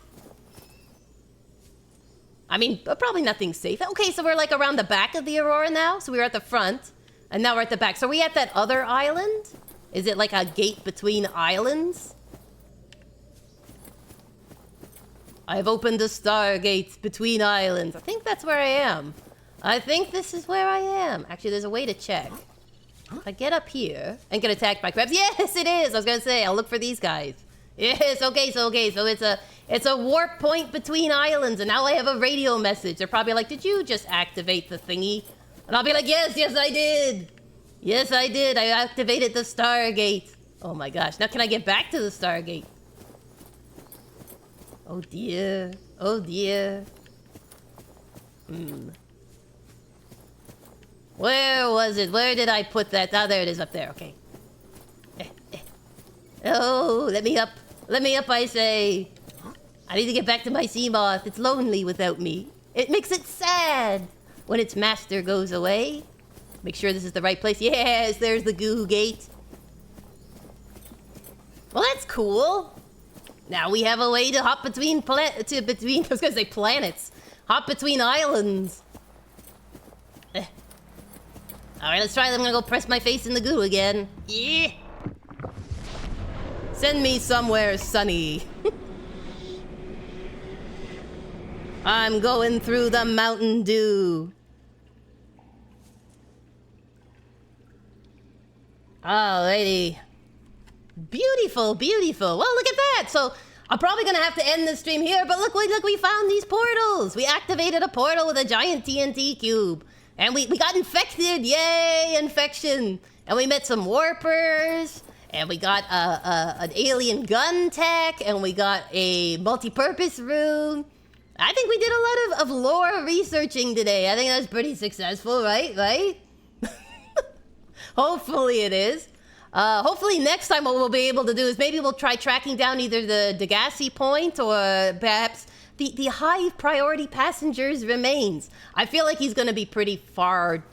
I mean, probably nothing safe. Okay, so we're like around the back of the Aurora now. So we were at the front, and now we're at the back. So are we at that other island? Is it like a gate between islands? I've opened a stargate between islands. I think that's where I am. I think this is where I am. Actually, there's a way to check. If I get up here and get attacked by crabs, yes, it is. I was gonna say I'll look for these guys. Yes, okay, so it's a warp point between islands, and now I have a radio message. They're probably like, "Did you just activate the thingy?" And I'll be like, "Yes, I did. Yes, I did. I activated the Stargate." Oh my gosh! Now can I get back to the Stargate? Oh dear. Oh dear. Where was it? Where did I put that? Ah, there it is up there. Okay. Oh, let me up. Let me up, I say. I need to get back to my sea moth. It's lonely without me. It makes it sad when its master goes away. Make sure this is the right place. Yes, there's the goo gate. Well, that's cool. Now we have a way to hop between I was gonna say planets. Hop between islands. Alright, let's try it. I'm gonna go press my face in the goo again. Yeah. Send me somewhere sunny. I'm going through the Mountain Dew. Alrighty. Beautiful, beautiful. Well, look at that. So I'm probably gonna have to end the stream here, but look, we found these portals. We activated a portal with a giant TNT cube. And we got infected. Yay, infection. And we met some warpers. And we got an alien gun tech, and we got a multi-purpose room. I think we did a lot of lore researching today. I think that was pretty successful, right? Hopefully it is. Hopefully next time what we'll be able to do is maybe we'll try tracking down either the Degassi point or perhaps the high priority passenger's remains. I feel like he's going to be pretty far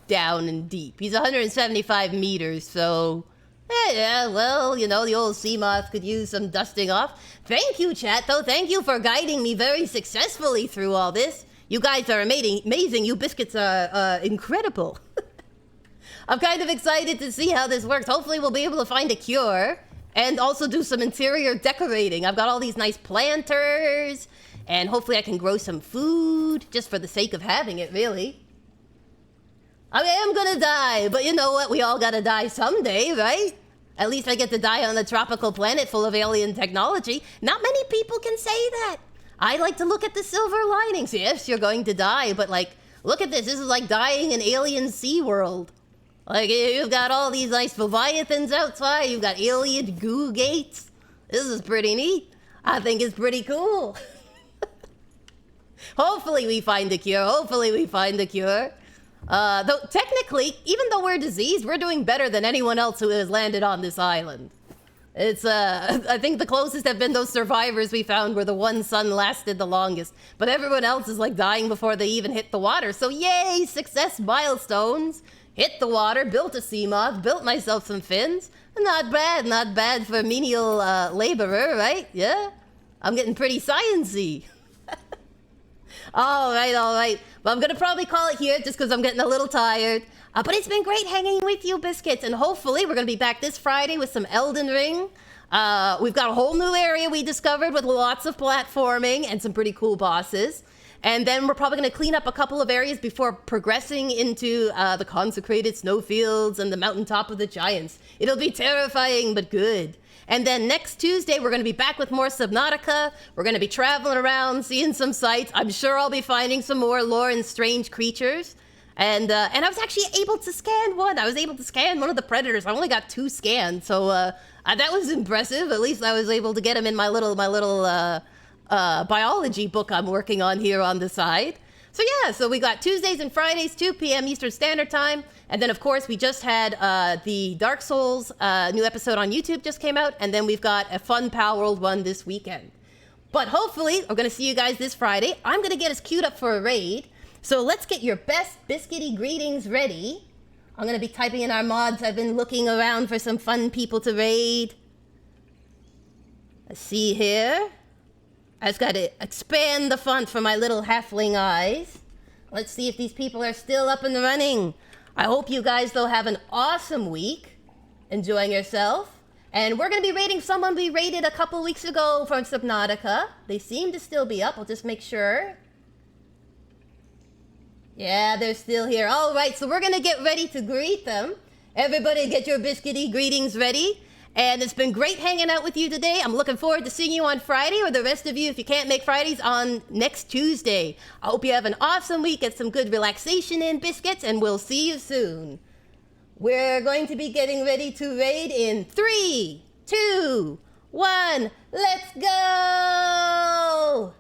down and deep. He's 175 meters, so... Yeah, well, you know, the old sea moth could use some dusting off. Thank you, chat, though. Thank you for guiding me very successfully through all this. You guys are amazing. You biscuits are incredible. I'm kind of excited to see how this works. Hopefully we'll be able to find a cure and also do some interior decorating. I've got all these nice planters, and hopefully I can grow some food just for the sake of having it, really. I am gonna die, but you know what? We all gotta die someday, right? At least I get to die on a tropical planet full of alien technology. Not many people can say that. I like to look at the silver linings. Yes, you're going to die, but like, look at this. This is like dying in alien Sea World. Like, you've got all these nice leviathans outside. You've got alien goo gates. This is pretty neat. I think it's pretty cool. Hopefully we find a cure. Though technically, even though we're diseased, we're doing better than anyone else who has landed on this island. It's, I think the closest have been those survivors we found where the one sun lasted the longest. But everyone else is like dying before they even hit the water. So yay, success milestones. Hit the water, built a sea moth, built myself some fins. Not bad for a menial laborer, right? Yeah? I'm getting pretty sciencey. All right. Well, I'm going to probably call it here just because I'm getting a little tired. But it's been great hanging with you, biscuits. And hopefully we're going to be back this Friday with some Elden Ring. We've got a whole new area we discovered with lots of platforming and some pretty cool bosses. And then we're probably going to clean up a couple of areas before progressing into the consecrated snowfields and the mountaintop of the giants. It'll be terrifying, but good. And then next Tuesday, we're going to be back with more Subnautica. We're going to be traveling around, seeing some sights. I'm sure I'll be finding some more lore and strange creatures. And I was actually able to scan one. I was able to scan one of the predators. I only got 2 scans, so that was impressive. At least I was able to get them in my little biology book I'm working on here on the side. So yeah, so we got Tuesdays and Fridays, 2 p.m. Eastern Standard Time. And then, of course, we just had the Dark Souls new episode on YouTube just came out. And then we've got a fun Pal World one this weekend. But hopefully, we're going to see you guys this Friday. I'm going to get us queued up for a raid. So let's get your best biscuity greetings ready. I'm going to be typing in our mods. I've been looking around for some fun people to raid. Let's see here. I just got to expand the font for my little halfling eyes. Let's see if these people are still up and running. I hope you guys, though, have an awesome week. Enjoying yourself. And we're going to be raiding someone we raided a couple weeks ago from Subnautica. They seem to still be up. We'll just make sure. Yeah, they're still here. All right, so we're going to get ready to greet them. Everybody get your biscuity greetings ready. And it's been great hanging out with you today. I'm looking forward to seeing you on Friday, or the rest of you, if you can't make Fridays, on next Tuesday. I hope you have an awesome week, get some good relaxation in, biscuits, and we'll see you soon. We're going to be getting ready to raid in 3, 2, 1. Let's go!